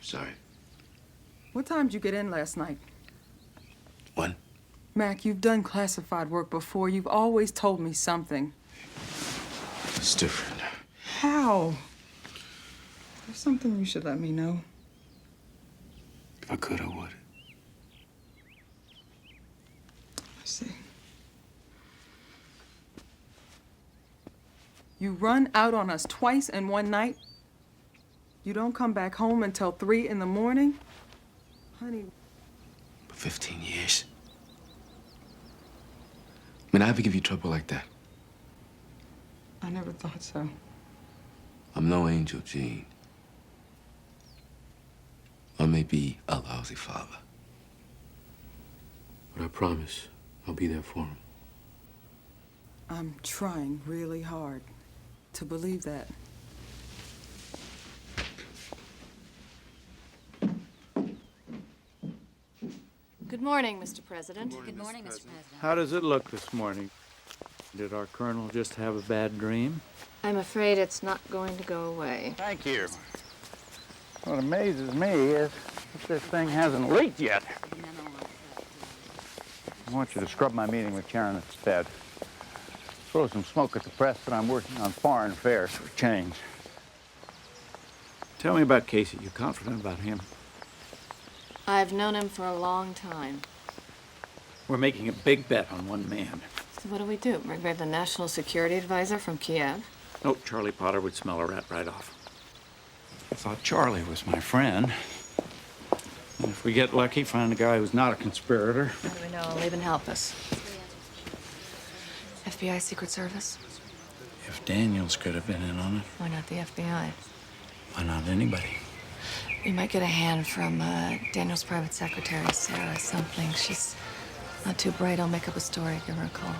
[SPEAKER 6] Sorry.
[SPEAKER 8] What time did you get in last night?
[SPEAKER 6] When?
[SPEAKER 8] Mac, you've done classified work before. You've always told me something.
[SPEAKER 6] It's different.
[SPEAKER 8] How? There's something you should let me know.
[SPEAKER 6] If I could, I would.
[SPEAKER 8] I see. You run out on us twice in one night? You don't come back home until 3 in the morning? Honey.
[SPEAKER 6] For 15 years. I mean, I ever give you trouble like that?
[SPEAKER 8] I never thought so.
[SPEAKER 6] I'm no angel, Jean. I may be a lousy father. But I promise I'll be there for him.
[SPEAKER 8] I'm trying really hard to believe that.
[SPEAKER 16] Good morning, Mr. President.
[SPEAKER 21] Good morning, Mr. President.
[SPEAKER 2] How does it look this morning? Did our colonel just have a bad dream?
[SPEAKER 16] I'm afraid it's not going to go away.
[SPEAKER 2] Thank you. What amazes me is that this thing hasn't leaked yet. I want you to scrub my meeting with Karen instead. Throw some smoke at the press that I'm working on foreign affairs for a change. Tell me about Casey. You confident about him?
[SPEAKER 16] I've known him for a long time.
[SPEAKER 2] We're making a big bet on one man.
[SPEAKER 16] So what do? Bring back the National Security Advisor from Kiev?
[SPEAKER 2] No, Charlie Potter would smell a rat right off. I thought Charlie was my friend. And if we get lucky, find a guy who's not a conspirator.
[SPEAKER 16] How do we know? He'll even help us. FBI Secret Service?
[SPEAKER 2] If Daniels could have been in on it,
[SPEAKER 16] Why not the FBI?
[SPEAKER 2] why not anybody?
[SPEAKER 16] We might get a hand from Daniel's private secretary, Sarah something. She's not too bright. I'll make up a story. Give her a call.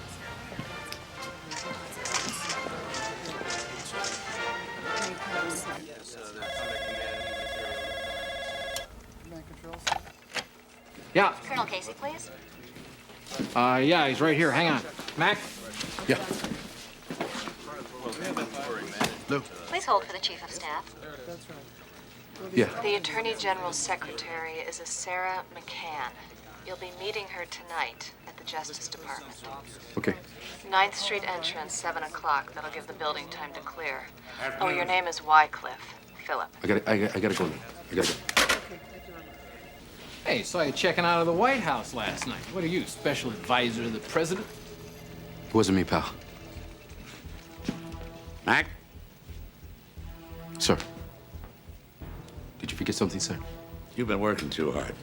[SPEAKER 14] Yeah.
[SPEAKER 20] Colonel Casey, please.
[SPEAKER 14] Yeah, he's right here. Hang on. Mac?
[SPEAKER 6] Yeah. Lou?
[SPEAKER 20] Please hold for the Chief of Staff.
[SPEAKER 6] Yeah.
[SPEAKER 16] The Attorney General's secretary is a Sarah McCann. You'll be meeting her tonight at the Justice Department.
[SPEAKER 6] Okay.
[SPEAKER 16] 9th Street entrance, 7 o'clock. That'll give the building time to clear. Oh, your name is Wycliffe. Philip.
[SPEAKER 6] I gotta go now. I gotta go.
[SPEAKER 14] Hey, saw you checking out of the White House last night. What are you, special advisor to the president?
[SPEAKER 6] It wasn't me, pal.
[SPEAKER 5] Mac?
[SPEAKER 6] Sir. Did you forget something, sir?
[SPEAKER 5] You've been working too hard.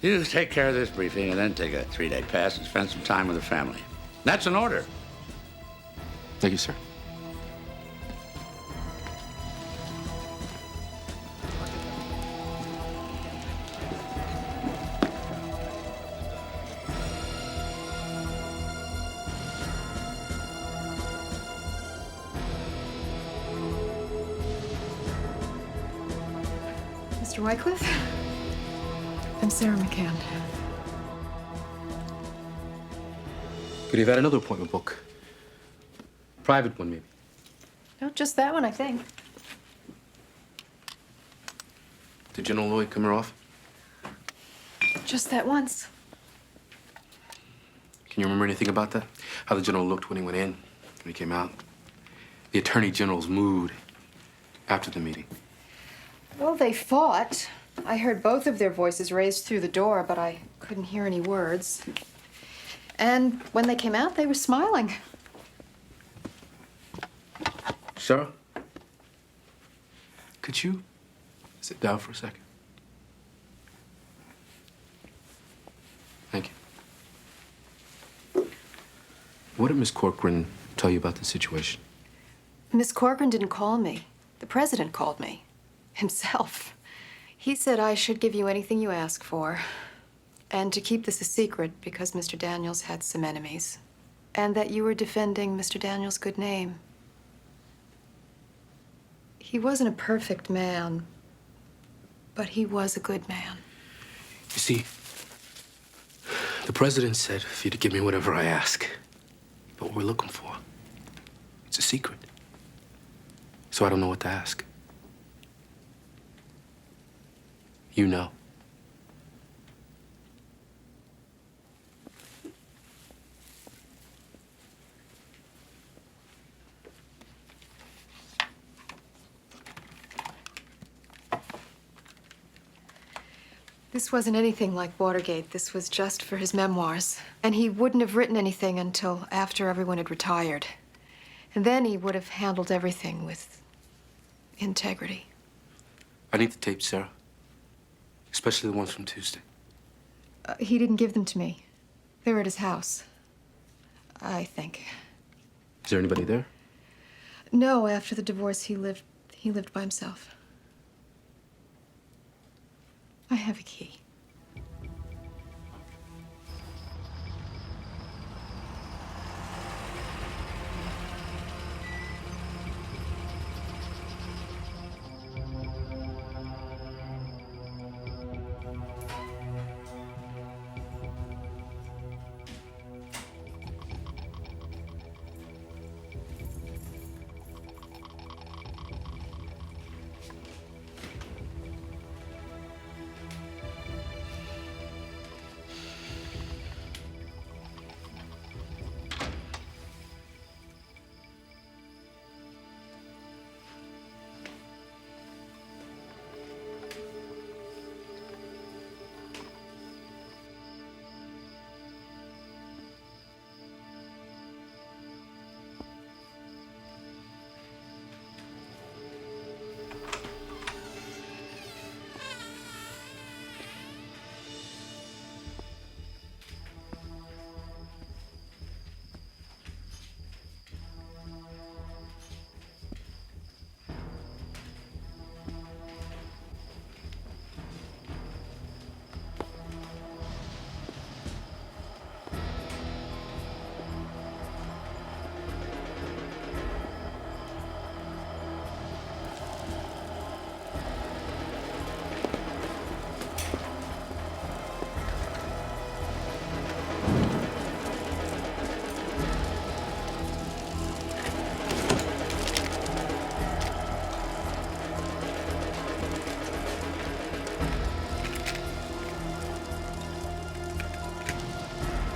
[SPEAKER 5] You take care of this briefing and then take a 3-day pass and spend some time with the family. That's an order.
[SPEAKER 6] Thank you, sir.
[SPEAKER 21] Mr. Wycliffe? I'm Sarah McCann.
[SPEAKER 6] Could you have had another appointment book? Private one, maybe.
[SPEAKER 21] No, just that one, I think.
[SPEAKER 6] Did General Lloyd come her off?
[SPEAKER 21] Just that once.
[SPEAKER 6] Can you remember anything about that? How the general looked when he went in, when he came out? The Attorney General's mood after the meeting?
[SPEAKER 21] Well, they fought. I heard both of their voices raised through the door, but I couldn't hear any words. And when they came out, they were smiling.
[SPEAKER 6] Sarah? Could you sit down for a second? Thank you. What did Miss Corcoran tell you about the situation?
[SPEAKER 21] Miss Corcoran didn't call me. The president called me. Himself. He said I should give you anything you ask for, and to keep this a secret because Mr. Daniels had some enemies, and that you were defending Mr. Daniels' good name. He wasn't a perfect man, but he was a good man.
[SPEAKER 6] You see, the president said for you to give me whatever I ask. But what we're looking for, it's a secret. So I don't know what to ask. You know.
[SPEAKER 21] This wasn't anything like Watergate. This was just for his memoirs. And he wouldn't have written anything until after everyone had retired. And then he would have handled everything with integrity.
[SPEAKER 6] I need the tapes, Sarah. Especially the ones from Tuesday.
[SPEAKER 21] He didn't give them to me. They were at his house, I think.
[SPEAKER 6] Is there anybody there?
[SPEAKER 21] No, after the divorce, he lived by himself. I have a key.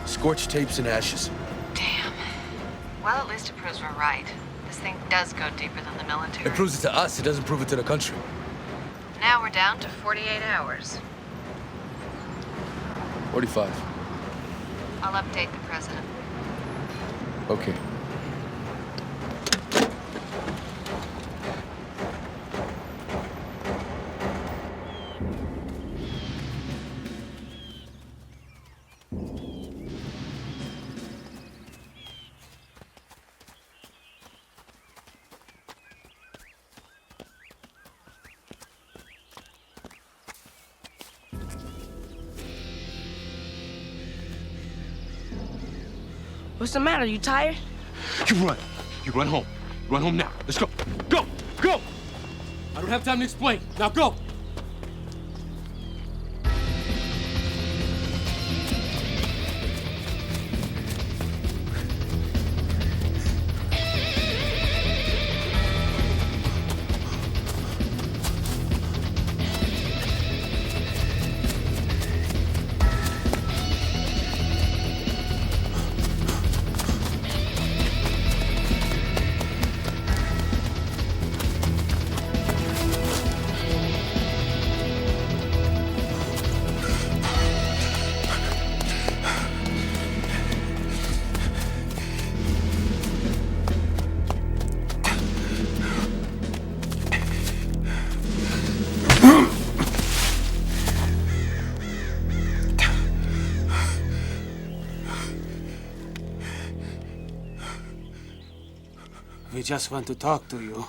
[SPEAKER 9] Scorched tapes and ashes.
[SPEAKER 16] Damn. Well, at least it proves we're right. This thing does go deeper than the military.
[SPEAKER 9] It proves it to us. It doesn't prove it to the country.
[SPEAKER 16] Now we're down to 48 hours.
[SPEAKER 9] 45.
[SPEAKER 16] I'll update the president.
[SPEAKER 9] Okay.
[SPEAKER 10] What's the matter? You tired?
[SPEAKER 6] You run. You run home. Run home now. Let's go. Go! Go! I don't have time to explain. Now go!
[SPEAKER 11] We just want to talk to you.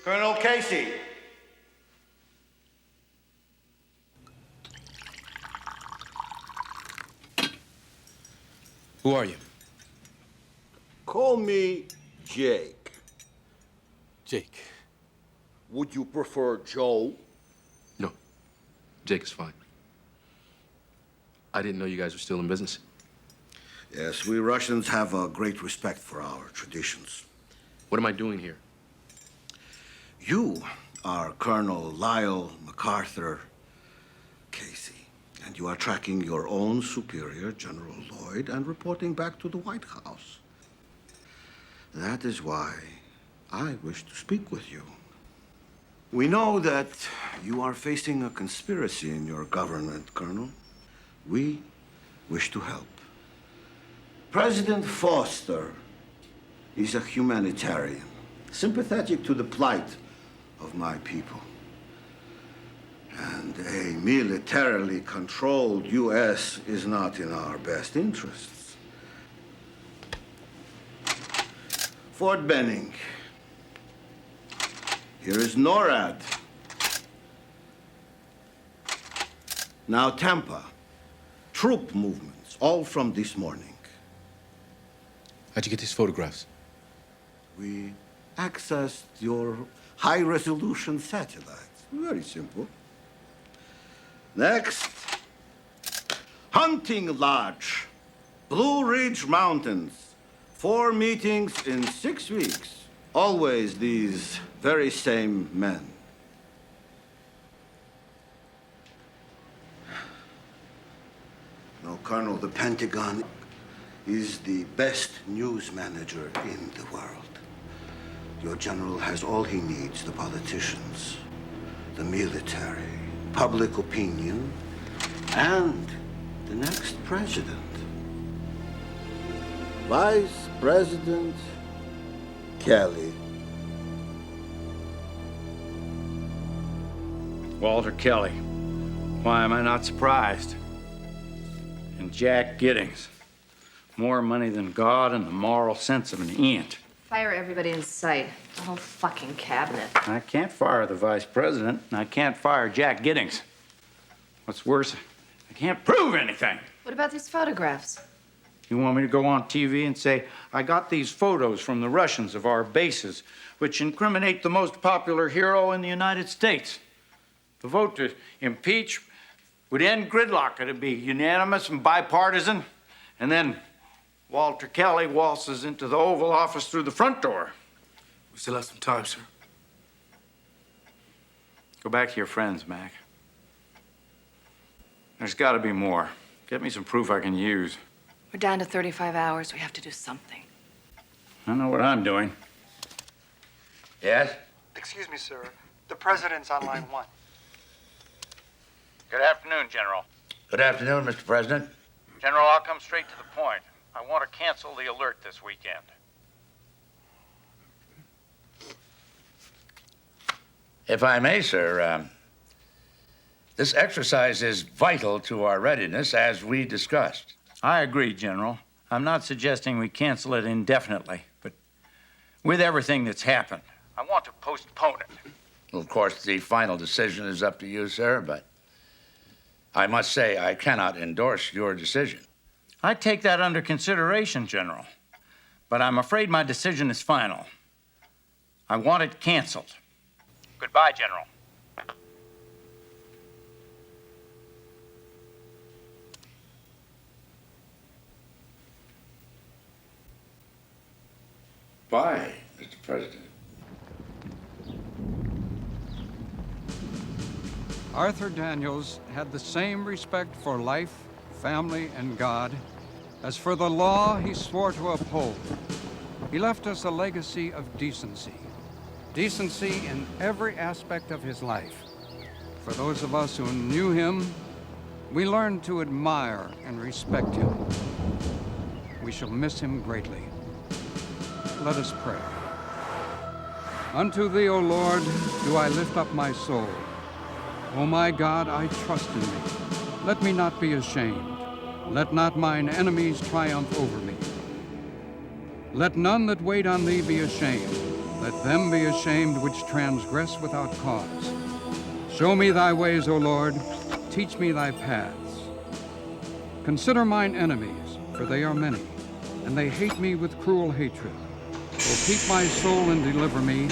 [SPEAKER 17] Colonel Casey.
[SPEAKER 9] Who are you?
[SPEAKER 18] Call me Jake.
[SPEAKER 9] Jake.
[SPEAKER 18] Would you prefer Joe?
[SPEAKER 6] No. Jake is fine. I didn't know you guys were still in business.
[SPEAKER 17] Yes, we Russians have a great respect for our traditions.
[SPEAKER 6] What am I doing here?
[SPEAKER 17] You are Colonel Lyle MacArthur Casey, and you are tracking your own superior, General Lloyd, and reporting back to the White House. That is why I wish to speak with you. We know that you are facing a conspiracy in your government, Colonel. We wish to help. President Foster is a humanitarian, sympathetic to the plight of my people. And a militarily controlled U.S. is not in our best interests. Fort Benning. Here is NORAD. Now Tampa. Troop movements, all from this morning.
[SPEAKER 6] How'd you get these photographs?
[SPEAKER 17] We accessed your high-resolution satellites. Very simple. Next, Hunting Lodge, Blue Ridge Mountains. 4 meetings in 6 weeks. Always these very same men. No, Colonel, the Pentagon is the best news manager in the world. Your general has all he needs: the politicians, the military, public opinion, and the next president. Vice President Kelly.
[SPEAKER 2] Walter Kelly. Why am I not surprised? And Jack Giddings. More money than God and the moral sense of an ant.
[SPEAKER 16] Fire everybody in sight. The whole fucking cabinet.
[SPEAKER 2] I can't fire the vice president, and I can't fire Jack Giddings. What's worse, I can't prove anything.
[SPEAKER 16] What about these photographs?
[SPEAKER 2] You want me to go on TV and say, I got these photos from the Russians of our bases, which incriminate the most popular hero in the United States? The vote to impeach would end gridlock. It'd be unanimous and bipartisan. And then Walter Kelly waltzes into the Oval Office through the front door.
[SPEAKER 11] We still have some time, sir.
[SPEAKER 2] Go back to your friends, Mac. There's got to be more. Get me some proof I can use.
[SPEAKER 21] We're down to 35 hours. We have to do something.
[SPEAKER 2] I know what I'm doing. Yes?
[SPEAKER 3] Excuse me, sir. The president's on line 1.
[SPEAKER 2] Good afternoon, General.
[SPEAKER 5] Good afternoon, Mr. President.
[SPEAKER 2] General, I'll come straight to the point. I want to cancel the alert this weekend.
[SPEAKER 5] If I may, sir, this exercise is vital to our readiness, as we discussed.
[SPEAKER 2] I agree, General. I'm not suggesting we cancel it indefinitely, but with everything that's happened, I want to postpone it.
[SPEAKER 5] Well, of course, the final decision is up to you, sir, but I must say I cannot endorse your decision.
[SPEAKER 2] I take that under consideration, General, but I'm afraid my decision is final. I want it canceled. Goodbye, General.
[SPEAKER 5] Bye, Mr. President.
[SPEAKER 19] Arthur Daniels had the same respect for life, family, and God as for the law he swore to uphold. He left us a legacy of decency. Decency in every aspect of his life. For those of us who knew him, we learned to admire and respect him. We shall miss him greatly. let us pray. Unto thee, O Lord, do I lift up my soul. O my God, I trust in thee. Let me not be ashamed. Let not mine enemies triumph over me. Let none that wait on thee be ashamed. Let them be ashamed which transgress without cause. Show me thy ways, O Lord. Teach me thy paths. Consider mine enemies, for they are many, and they hate me with cruel hatred. O keep my soul and deliver me.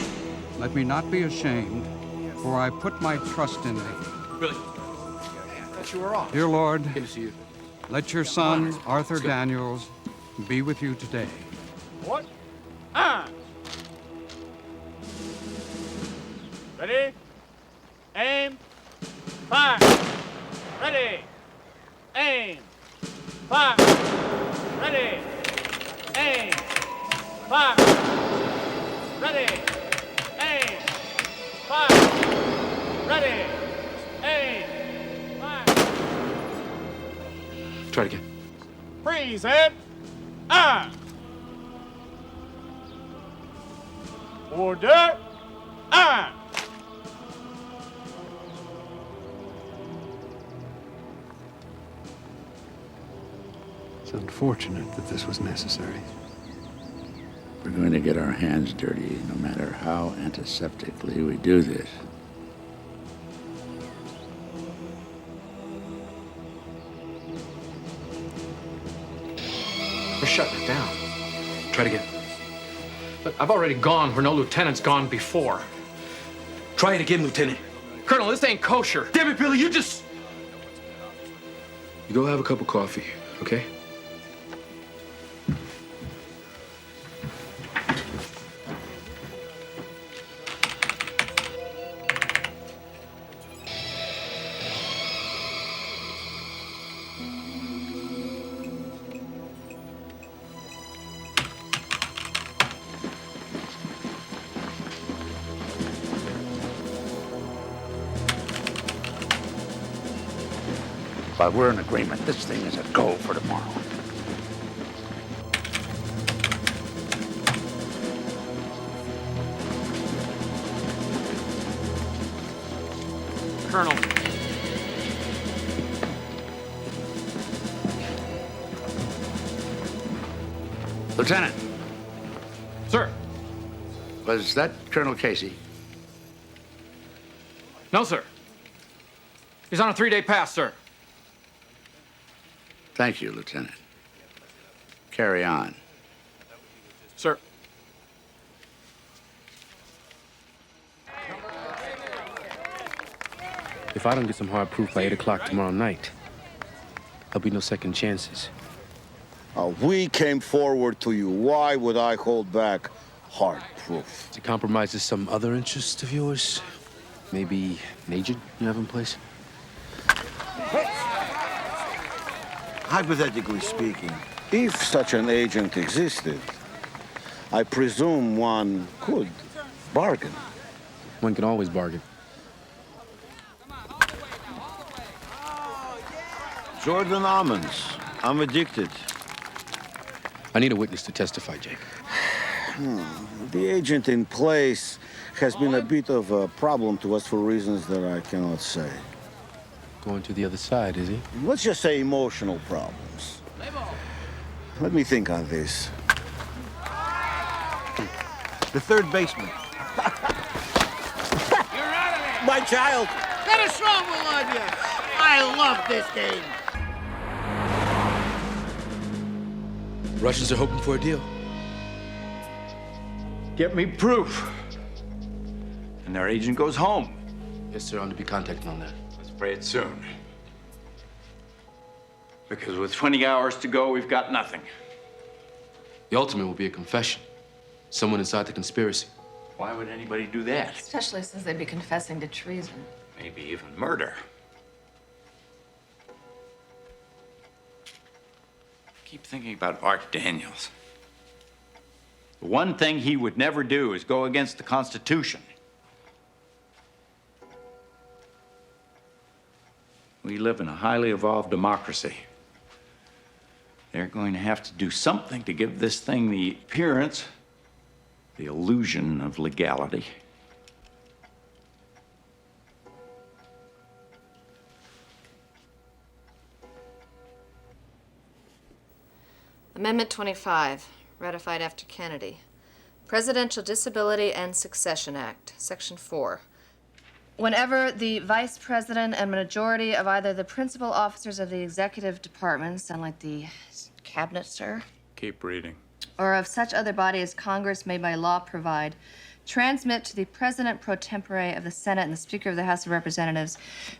[SPEAKER 19] Let me not be ashamed, for I put my trust in thee.
[SPEAKER 9] Billy, I thought you were off.
[SPEAKER 19] Dear Lord,
[SPEAKER 6] Good to see you.
[SPEAKER 19] let your son, Arthur Daniels, be with you today.
[SPEAKER 4] What? Ah! Ready? Aim. Fire. Ready. Aim. Fire. Ready. Aim. Fire. Ready. Aim. Fire. Ready. Aim. Fire.
[SPEAKER 6] Try it again.
[SPEAKER 4] Freeze it. Ah! Order. Ah!
[SPEAKER 1] It's unfortunate that this was necessary.
[SPEAKER 5] We're going to get our hands dirty, no matter how antiseptically we do this.
[SPEAKER 14] We're shutting it down.
[SPEAKER 6] Try it again.
[SPEAKER 14] But I've already gone where no lieutenant's gone before.
[SPEAKER 6] Try it again, Lieutenant.
[SPEAKER 14] Colonel, this ain't kosher.
[SPEAKER 6] Damn it, Billy, you just... You go have a cup of coffee, okay?
[SPEAKER 5] But we're in agreement. This thing is a go for tomorrow.
[SPEAKER 14] Colonel.
[SPEAKER 5] Lieutenant.
[SPEAKER 14] Sir.
[SPEAKER 5] Was that Colonel Casey?
[SPEAKER 14] No, sir. He's on a 3-day pass, sir.
[SPEAKER 5] Thank you, Lieutenant. Carry on.
[SPEAKER 14] Sir.
[SPEAKER 6] If I don't get some hard proof by 8 o'clock tomorrow night, there'll be no second chances.
[SPEAKER 18] We came forward to you. Why would I hold back hard proof?
[SPEAKER 6] To compromise some other interest of yours? Maybe an agent you have in place?
[SPEAKER 17] Hypothetically speaking, if such an agent existed, I presume one could bargain.
[SPEAKER 6] One can always bargain.
[SPEAKER 17] Jordan almonds. I'm addicted.
[SPEAKER 6] I need a witness to testify, Jake.
[SPEAKER 17] The agent in place has been a bit of a problem to us for reasons that I cannot say.
[SPEAKER 6] Going to the other side, is he?
[SPEAKER 17] Let's just say emotional problems. Let me think on this. The third baseman.
[SPEAKER 4] You're out of there.
[SPEAKER 17] My child.
[SPEAKER 4] Let us strong will on you. I love this game.
[SPEAKER 6] Russians are hoping for a deal.
[SPEAKER 2] Get me proof. And their agent goes home.
[SPEAKER 6] Yes, sir. I'm to be contacted on that.
[SPEAKER 2] Let's pray it soon. Because with 20 hours to go, we've got nothing.
[SPEAKER 6] The ultimate will be a confession. Someone inside the conspiracy.
[SPEAKER 2] Why would anybody do that?
[SPEAKER 16] Especially since they'd be confessing to treason.
[SPEAKER 2] Maybe even murder. Keep thinking about Art Daniels. The one thing he would never do is go against the Constitution. We live in a highly evolved democracy. They're going to have to do something to give this thing the appearance the illusion of legality.
[SPEAKER 16] Amendment 25, ratified after Kennedy. Presidential Disability and Succession Act, Section 4. Whenever the Vice President and majority of either the principal officers of the executive department, sound like the cabinet, sir?
[SPEAKER 2] Keep reading.
[SPEAKER 16] Or of such other body as Congress may by law provide, transmit to the President pro tempore of the Senate and the Speaker of the House of Representatives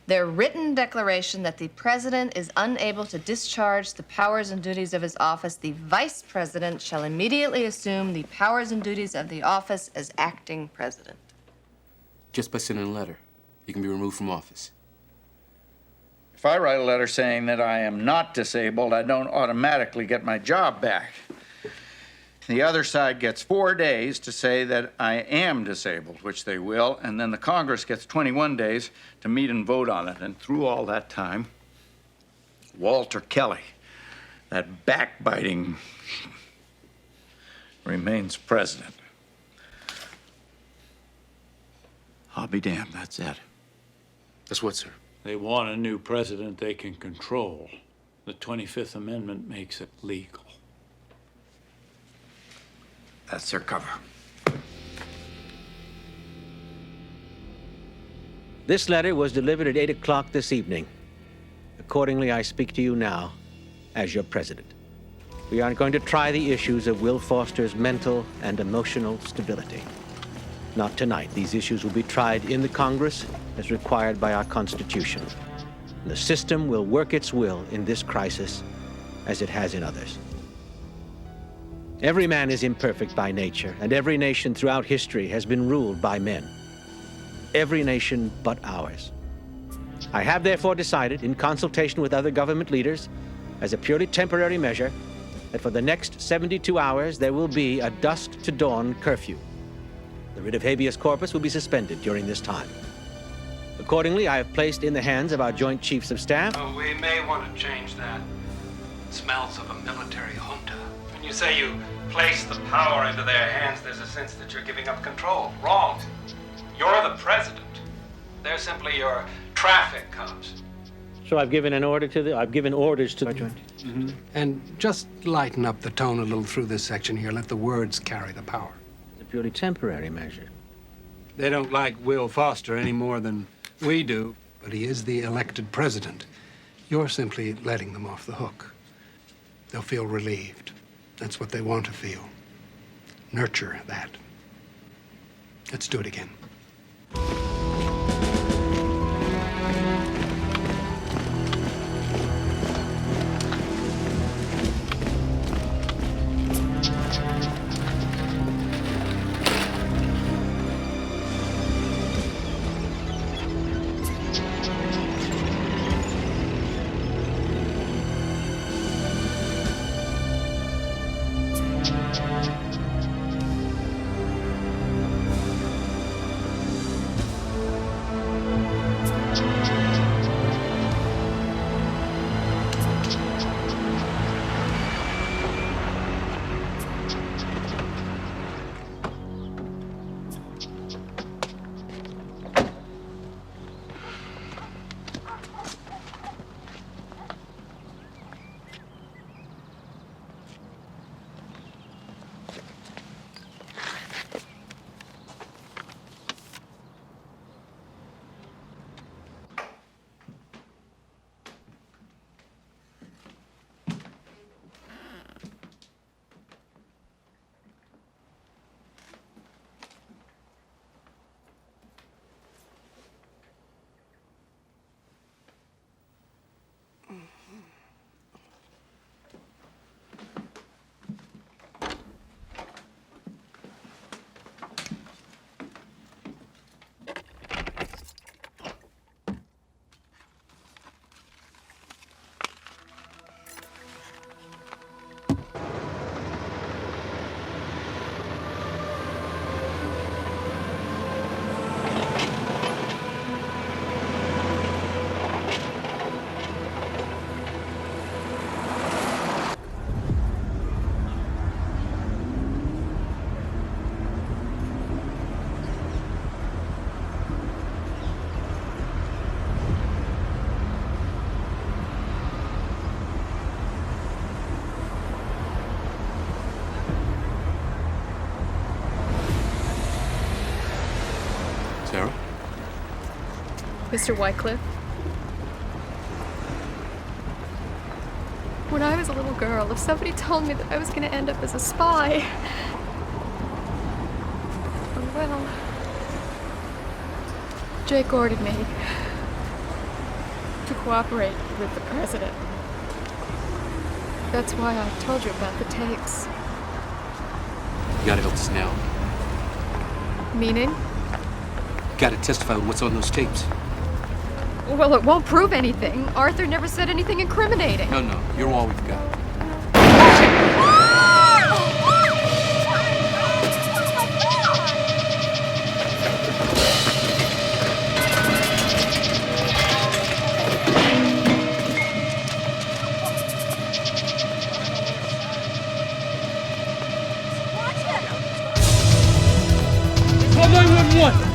[SPEAKER 16] their written declaration that the President is unable to discharge the powers and duties of his office, the Vice President shall immediately assume the powers and duties of the office as acting President.
[SPEAKER 6] Just by sending a letter, you can be removed from office.
[SPEAKER 2] If I write a letter saying that I am not disabled, I don't automatically get my job back. The other side gets 4 days to say that I am disabled, which they will, and then the Congress gets 21 days to meet and vote on it. And through all that time, Walter Kelly, that backbiting, remains president. I'll be damned, that's it.
[SPEAKER 6] That's what, sir?
[SPEAKER 13] They want a new president they can control. The 25th Amendment makes it legal.
[SPEAKER 2] That's their cover.
[SPEAKER 15] This letter was delivered at 8 o'clock this evening. Accordingly, I speak to you now as your president. We aren't going to try the issues of Will Foster's mental and emotional stability. Not tonight. These issues will be tried in the Congress as required by our Constitution. And the system will work its will in this crisis as it has in others. Every man is imperfect by nature, and every nation throughout history has been ruled by men. Every nation but ours. I have therefore decided, in consultation with other government leaders, as a purely temporary measure, that for the next 72 hours there will be a dusk to dawn curfew. The writ of habeas corpus will be suspended during this time. Accordingly, I have placed in the hands of our Joint Chiefs of Staff.
[SPEAKER 1] Oh, we may want to change that. It smells of a military junta. When you say you place the power into their hands, there's a sense that you're giving up control. Wrong. You're the president. They're simply your traffic cops.
[SPEAKER 15] So I've given orders to the Joint.
[SPEAKER 1] Mm-hmm. And just lighten up the tone a little through this section here. Let the words carry the power.
[SPEAKER 15] It's a purely temporary measure.
[SPEAKER 1] They don't like Will Foster any more than we do, but he is the elected president. You're simply letting them off the hook. They'll feel relieved. That's what they want to feel. Nurture that. Let's do it again.
[SPEAKER 6] Sarah?
[SPEAKER 21] Mr. Wycliffe? When I was a little girl, if somebody told me that I was going to end up as a spy, well, Jake ordered me to cooperate with the president. That's why I told you about the tapes.
[SPEAKER 6] You gotta help us now.
[SPEAKER 21] Meaning?
[SPEAKER 6] You gotta testify on what's on those tapes.
[SPEAKER 21] Well, it won't prove anything. Arthur never said anything incriminating.
[SPEAKER 6] No, you're all we've got.
[SPEAKER 11] Call 911!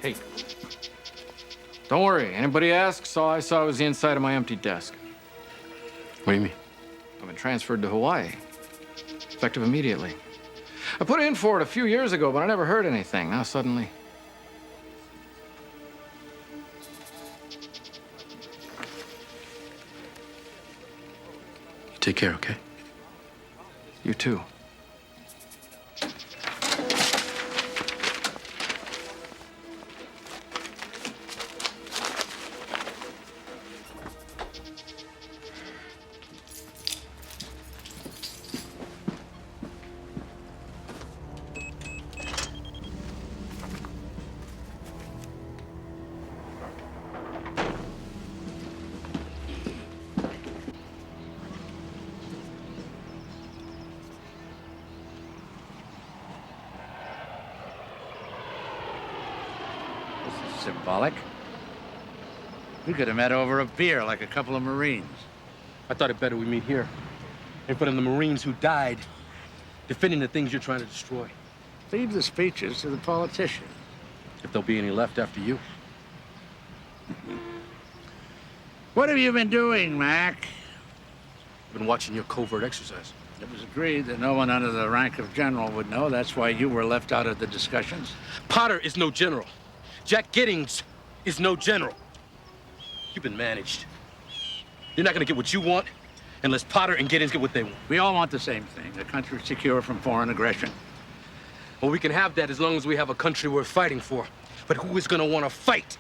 [SPEAKER 14] Hey. Don't worry. Anybody asks, all I saw was the inside of my empty desk.
[SPEAKER 6] What do you mean?
[SPEAKER 14] I've been transferred to Hawaii. Effective immediately. I put in for it a few years ago, but I never heard anything. Now suddenly...
[SPEAKER 6] You take care, okay?
[SPEAKER 14] You too.
[SPEAKER 5] Symbolic. We could have met over a beer like a couple of Marines.
[SPEAKER 6] I thought it better we meet here, in front of the Marines who died, defending the things you're trying to destroy.
[SPEAKER 5] Leave the speeches to the politicians.
[SPEAKER 6] If there'll be any left after you.
[SPEAKER 5] What have you been doing, Mac?
[SPEAKER 6] I've been watching your covert exercise.
[SPEAKER 5] It was agreed that no one under the rank of general would know. That's why you were left out of the discussions.
[SPEAKER 6] Potter is no general. Jack Giddings is no general. You've been managed. You're not gonna get what you want unless Potter and Giddings get what they want.
[SPEAKER 5] We all want the same thing, a country secure from foreign aggression.
[SPEAKER 6] Well, we can have that as long as we have a country worth fighting for. But who is gonna wanna fight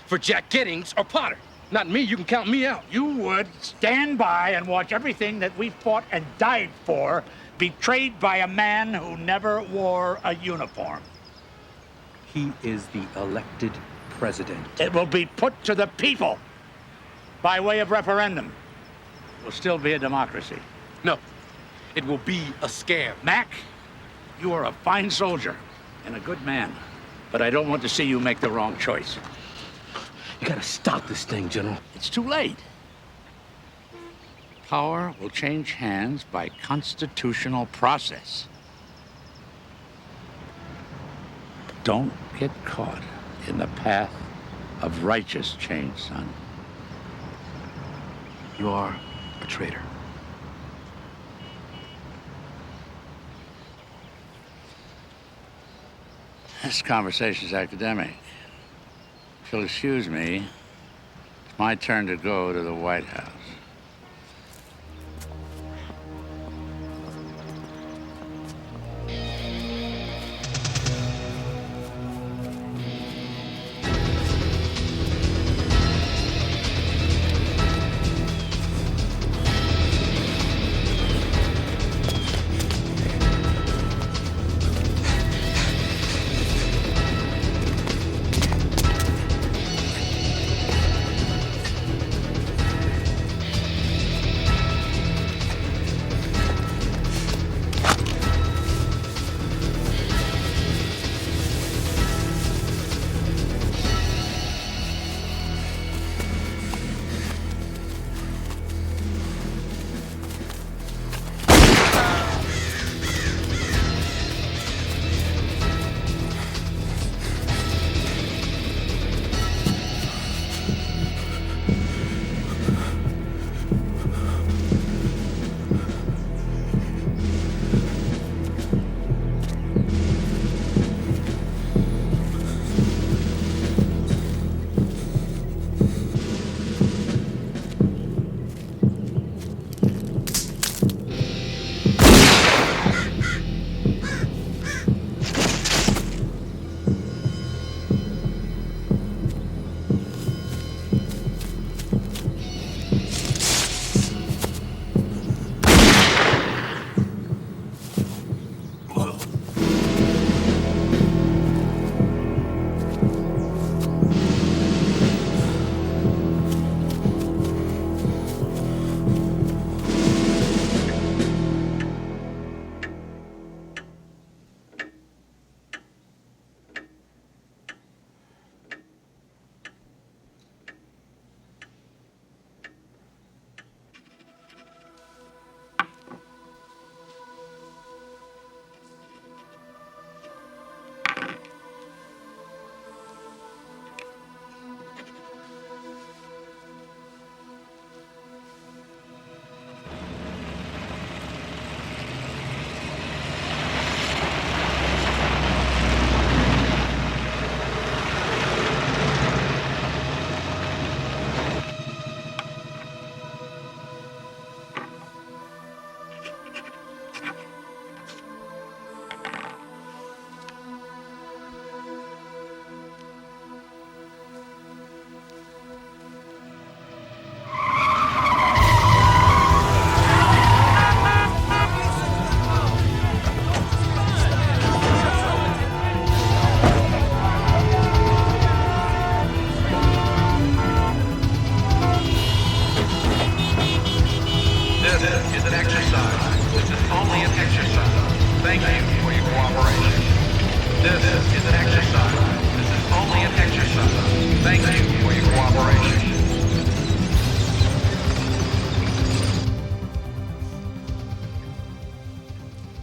[SPEAKER 6] for Jack Giddings or Potter? Not me, you can count me out.
[SPEAKER 5] You would stand by and watch everything that we fought and died for betrayed by a man who never wore a uniform.
[SPEAKER 6] He is the elected president.
[SPEAKER 5] It will be put to the people by way of referendum. It will still be a democracy.
[SPEAKER 6] No, it will be a scam.
[SPEAKER 5] Mac, you are a fine soldier and a good man, but I don't want to see you make the wrong choice.
[SPEAKER 6] You gotta stop this thing, General.
[SPEAKER 5] It's too late. Power will change hands by constitutional process. Don't get caught in the path of righteous change, son.
[SPEAKER 6] You are a traitor.
[SPEAKER 5] This conversation's academic. If you'll excuse me, it's my turn to go to the White House.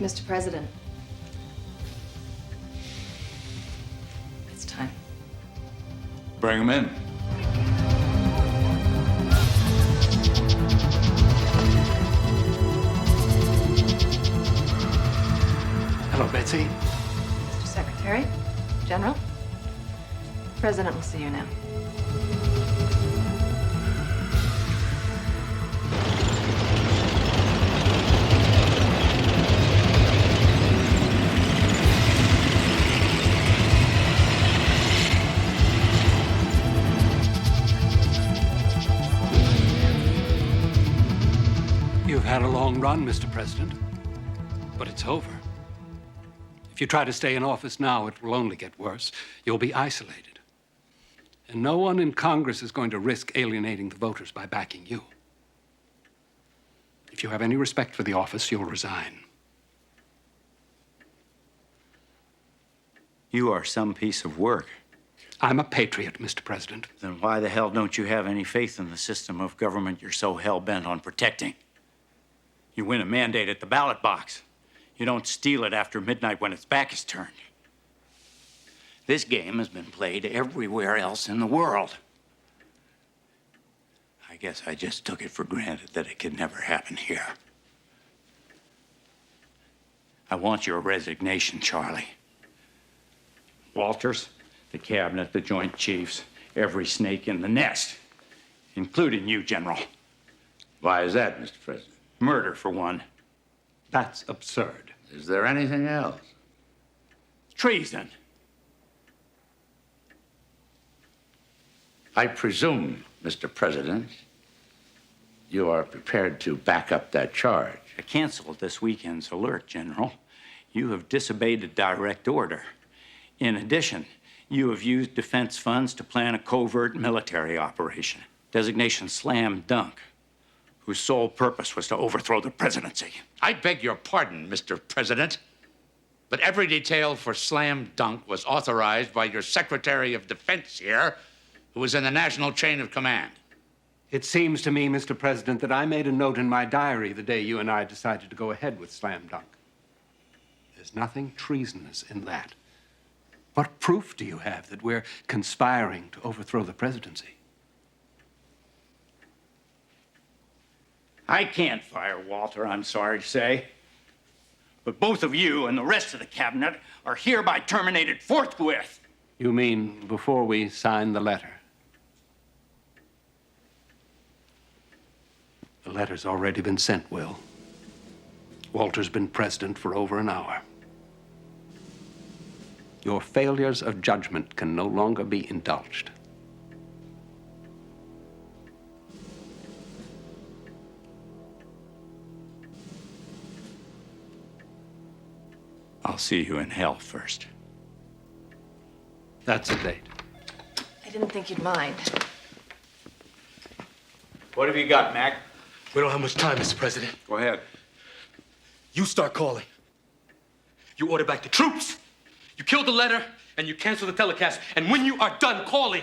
[SPEAKER 16] Mr. President, it's time.
[SPEAKER 13] Bring him in.
[SPEAKER 1] Hello, Betsy.
[SPEAKER 16] Mr. Secretary, General, the President will see you now.
[SPEAKER 1] You've had a long run, Mr. President, but it's over. If you try to stay in office now, it will only get worse. You'll be isolated. And no one in Congress is going to risk alienating the voters by backing you. If you have any respect for the office, you'll resign.
[SPEAKER 2] You are some piece of work.
[SPEAKER 1] I'm a patriot, Mr. President.
[SPEAKER 2] Then why the hell don't you have any faith in the system of government you're so hell-bent on protecting? You win a mandate at the ballot box. You don't steal it after midnight when its back is turned. This game has been played everywhere else in the world. I guess I just took it for granted that it could never happen here. I want your resignation, Charlie. Walters, the cabinet, the Joint Chiefs, every snake in the nest, including you, General.
[SPEAKER 5] Why is that, Mr. President?
[SPEAKER 2] Murder, for one. That's absurd.
[SPEAKER 5] Is there anything else?
[SPEAKER 2] Treason.
[SPEAKER 5] I presume, Mr. President, you are prepared to back up that charge.
[SPEAKER 2] I canceled this weekend's alert, General. You have disobeyed a direct order. In addition, you have used defense funds to plan a covert military operation. Designation slam dunk, whose sole purpose was to overthrow the presidency.
[SPEAKER 5] I beg your pardon, Mr. President, but every detail for slam dunk was authorized by your Secretary of Defense here, who was in the national chain of command.
[SPEAKER 1] It seems to me, Mr. President, that I made a note in my diary the day you and I decided to go ahead with slam dunk. There's nothing treasonous in that. What proof do you have that we're conspiring to overthrow the presidency?
[SPEAKER 2] I can't fire Walter, I'm sorry to say. But both of you and the rest of the cabinet are hereby terminated forthwith.
[SPEAKER 1] You mean before we sign the letter? The letter's already been sent, Will. Walter's been president for over an hour. Your failures of judgment can no longer be indulged.
[SPEAKER 2] I'll see you in hell first.
[SPEAKER 1] That's a date.
[SPEAKER 16] I didn't think you'd mind.
[SPEAKER 2] What have you got, Mac?
[SPEAKER 6] We don't have much time, Mr. President.
[SPEAKER 2] Go ahead.
[SPEAKER 6] You start calling. You order back the troops. You kill the letter, and you cancel the telecast. And when you are done calling,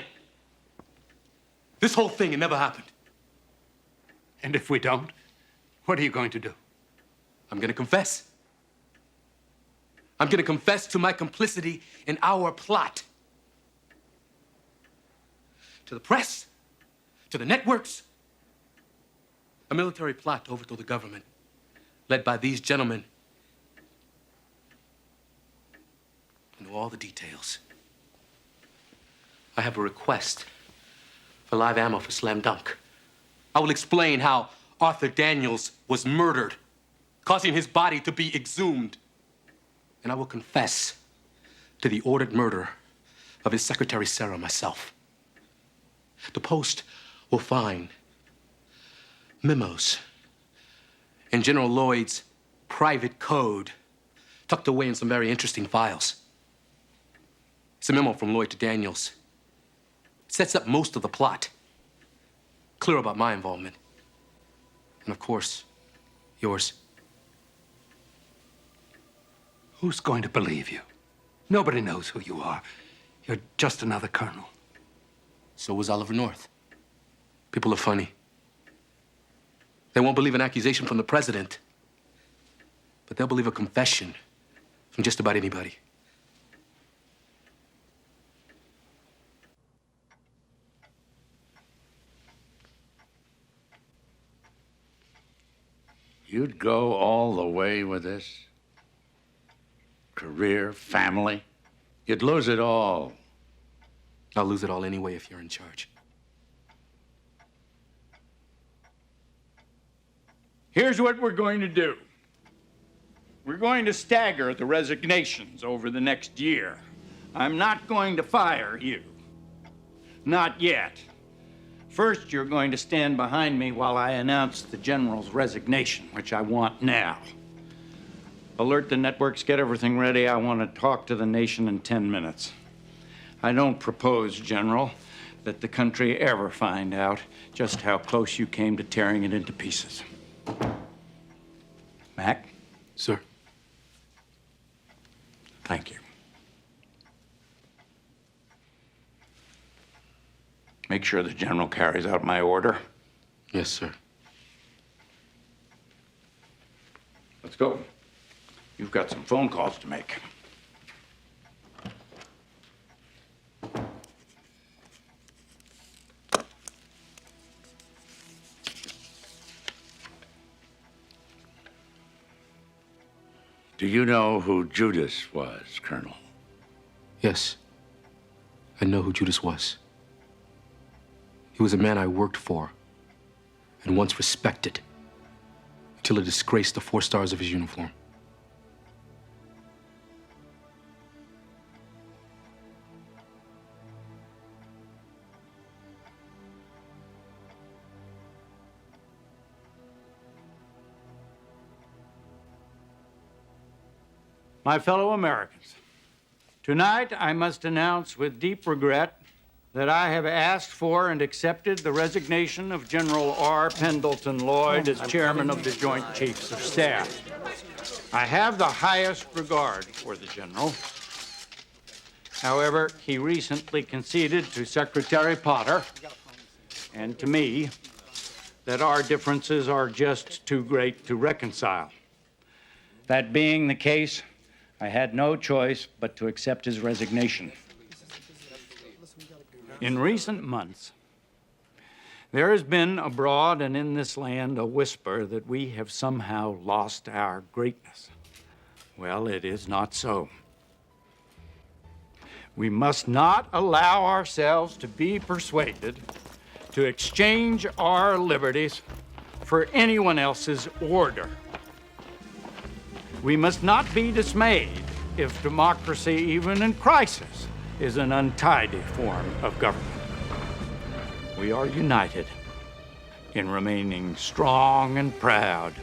[SPEAKER 6] this whole thing, it never happened.
[SPEAKER 1] And if we don't, what are you going to do?
[SPEAKER 6] I'm going to confess. I'm going to confess to my complicity in our plot. To the press, to the networks. A military plot to overthrow the government, led by these gentlemen. I know all the details. I have a request for live ammo for slam dunk. I will explain how Arthur Daniels was murdered, causing his body to be exhumed. And I will confess to the ordered murder of his secretary, Sarah, myself. The Post will find memos in General Lloyd's private code tucked away in some very interesting files. It's a memo from Lloyd to Daniels. It sets up most of the plot. Clear about my involvement. And of course, yours.
[SPEAKER 1] Who's going to believe you? Nobody knows who you are. You're just another colonel.
[SPEAKER 6] So was Oliver North. People are funny. They won't believe an accusation from the president, but they'll believe a confession from just about anybody.
[SPEAKER 5] You'd go all the way with this? Career, family? You'd lose it all.
[SPEAKER 6] I'll lose it all anyway if you're in charge.
[SPEAKER 2] Here's what we're going to do. We're going to stagger the resignations over the next year. I'm not going to fire you. Not yet. First, you're going to stand behind me while I announce the general's resignation, which I want now. Alert the networks, get everything ready. I want to talk to the nation in 10 minutes. I don't propose, General, that the country ever find out just how close you came to tearing it into pieces. Mac?
[SPEAKER 6] Sir.
[SPEAKER 2] Thank you. Make sure the general carries out my order.
[SPEAKER 6] Yes, sir.
[SPEAKER 2] Let's go. You've got some phone calls to make.
[SPEAKER 5] Do you know who Judas was, Colonel?
[SPEAKER 6] Yes. I know who Judas was. He was a man I worked for and once respected until it disgraced the 4 stars of his uniform.
[SPEAKER 2] My fellow Americans, tonight I must announce with deep regret that I have asked for and accepted the resignation of General R. Pendleton Lloyd as chairman of the Joint Chiefs of Staff. I have the highest regard for the general. However, he recently conceded to Secretary Potter and to me that our differences are just too great to reconcile. That being the case, I had no choice but to accept his resignation. In recent months, there has been abroad and in this land a whisper that we have somehow lost our greatness. Well, it is not so. We must not allow ourselves to be persuaded to exchange our liberties for anyone else's order. We must not be dismayed if democracy, even in crisis, is an untidy form of government. We are united in remaining strong and proud,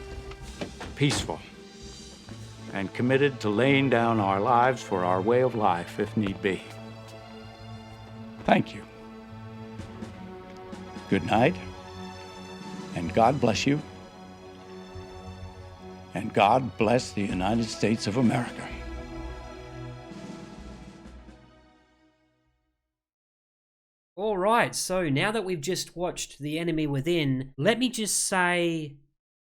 [SPEAKER 2] peaceful, and committed to laying down our lives for our way of life if need be. Thank you. Good night, and God bless you. And God bless the United States of America.
[SPEAKER 7] All right, so now that we've just watched The Enemy Within, let me just say,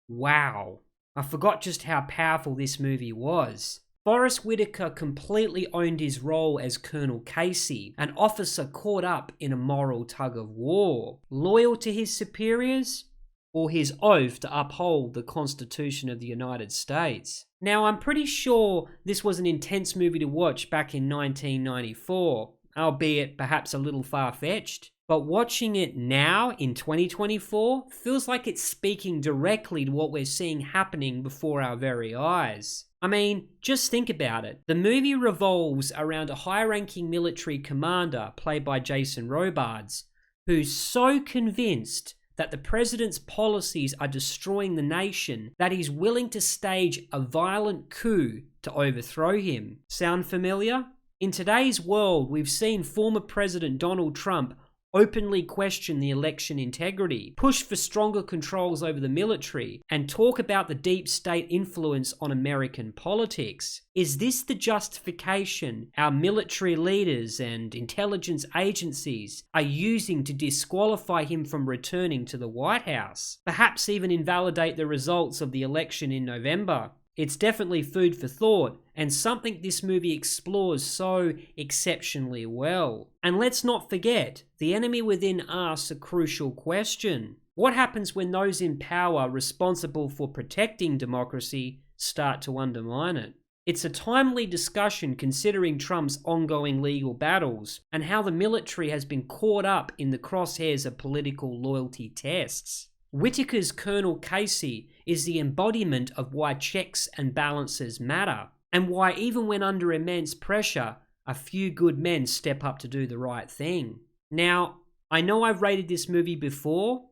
[SPEAKER 7] wow. I forgot just how powerful this movie was. Forrest Whitaker completely owned his role as Colonel Casey, an officer caught up in a moral tug of war. Loyal to his superiors, or his oath to uphold the Constitution of the United States. Now, I'm pretty sure this was an intense movie to watch back in 1994, albeit perhaps a little far-fetched. But watching it now in 2024 feels like it's speaking directly to what we're seeing happening before our very eyes. I mean, just think about it. The movie revolves around a high-ranking military commander played by Jason Robards, who's so convinced that the president's policies are destroying the nation that he's willing to stage a violent coup to overthrow him. Sound familiar? In today's world, we've seen former President Donald Trump openly question the election integrity, push for stronger controls over the military, and talk about the deep state influence on American politics. Is this the justification our military leaders and intelligence agencies are using to disqualify him from returning to the White House? Perhaps even invalidate the results of the election in November? It's definitely food for thought, and something this movie explores so exceptionally well. And let's not forget, The Enemy Within asks a crucial question. What happens when those in power responsible for protecting democracy start to undermine it? It's a timely discussion considering Trump's ongoing legal battles and how the military has been caught up in the crosshairs of political loyalty tests. Whitaker's Colonel Casey is the embodiment of why checks and balances matter, and why even when under immense pressure, a few good men step up to do the right thing. Now, I know I've rated this movie before,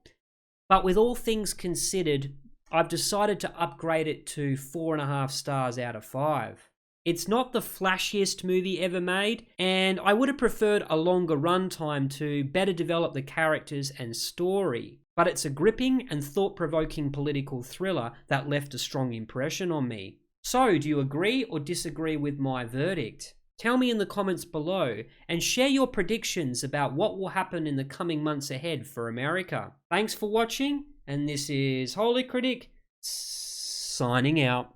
[SPEAKER 7] but with all things considered, I've decided to upgrade it to 4.5 stars out of 5. It's not the flashiest movie ever made, and I would have preferred a longer runtime to better develop the characters and story. But it's a gripping and thought-provoking political thriller that left a strong impression on me. So, do you agree or disagree with my verdict? Tell me in the comments below, and share your predictions about what will happen in the coming months ahead for America. Thanks for watching, and this is Holy Critic, signing out.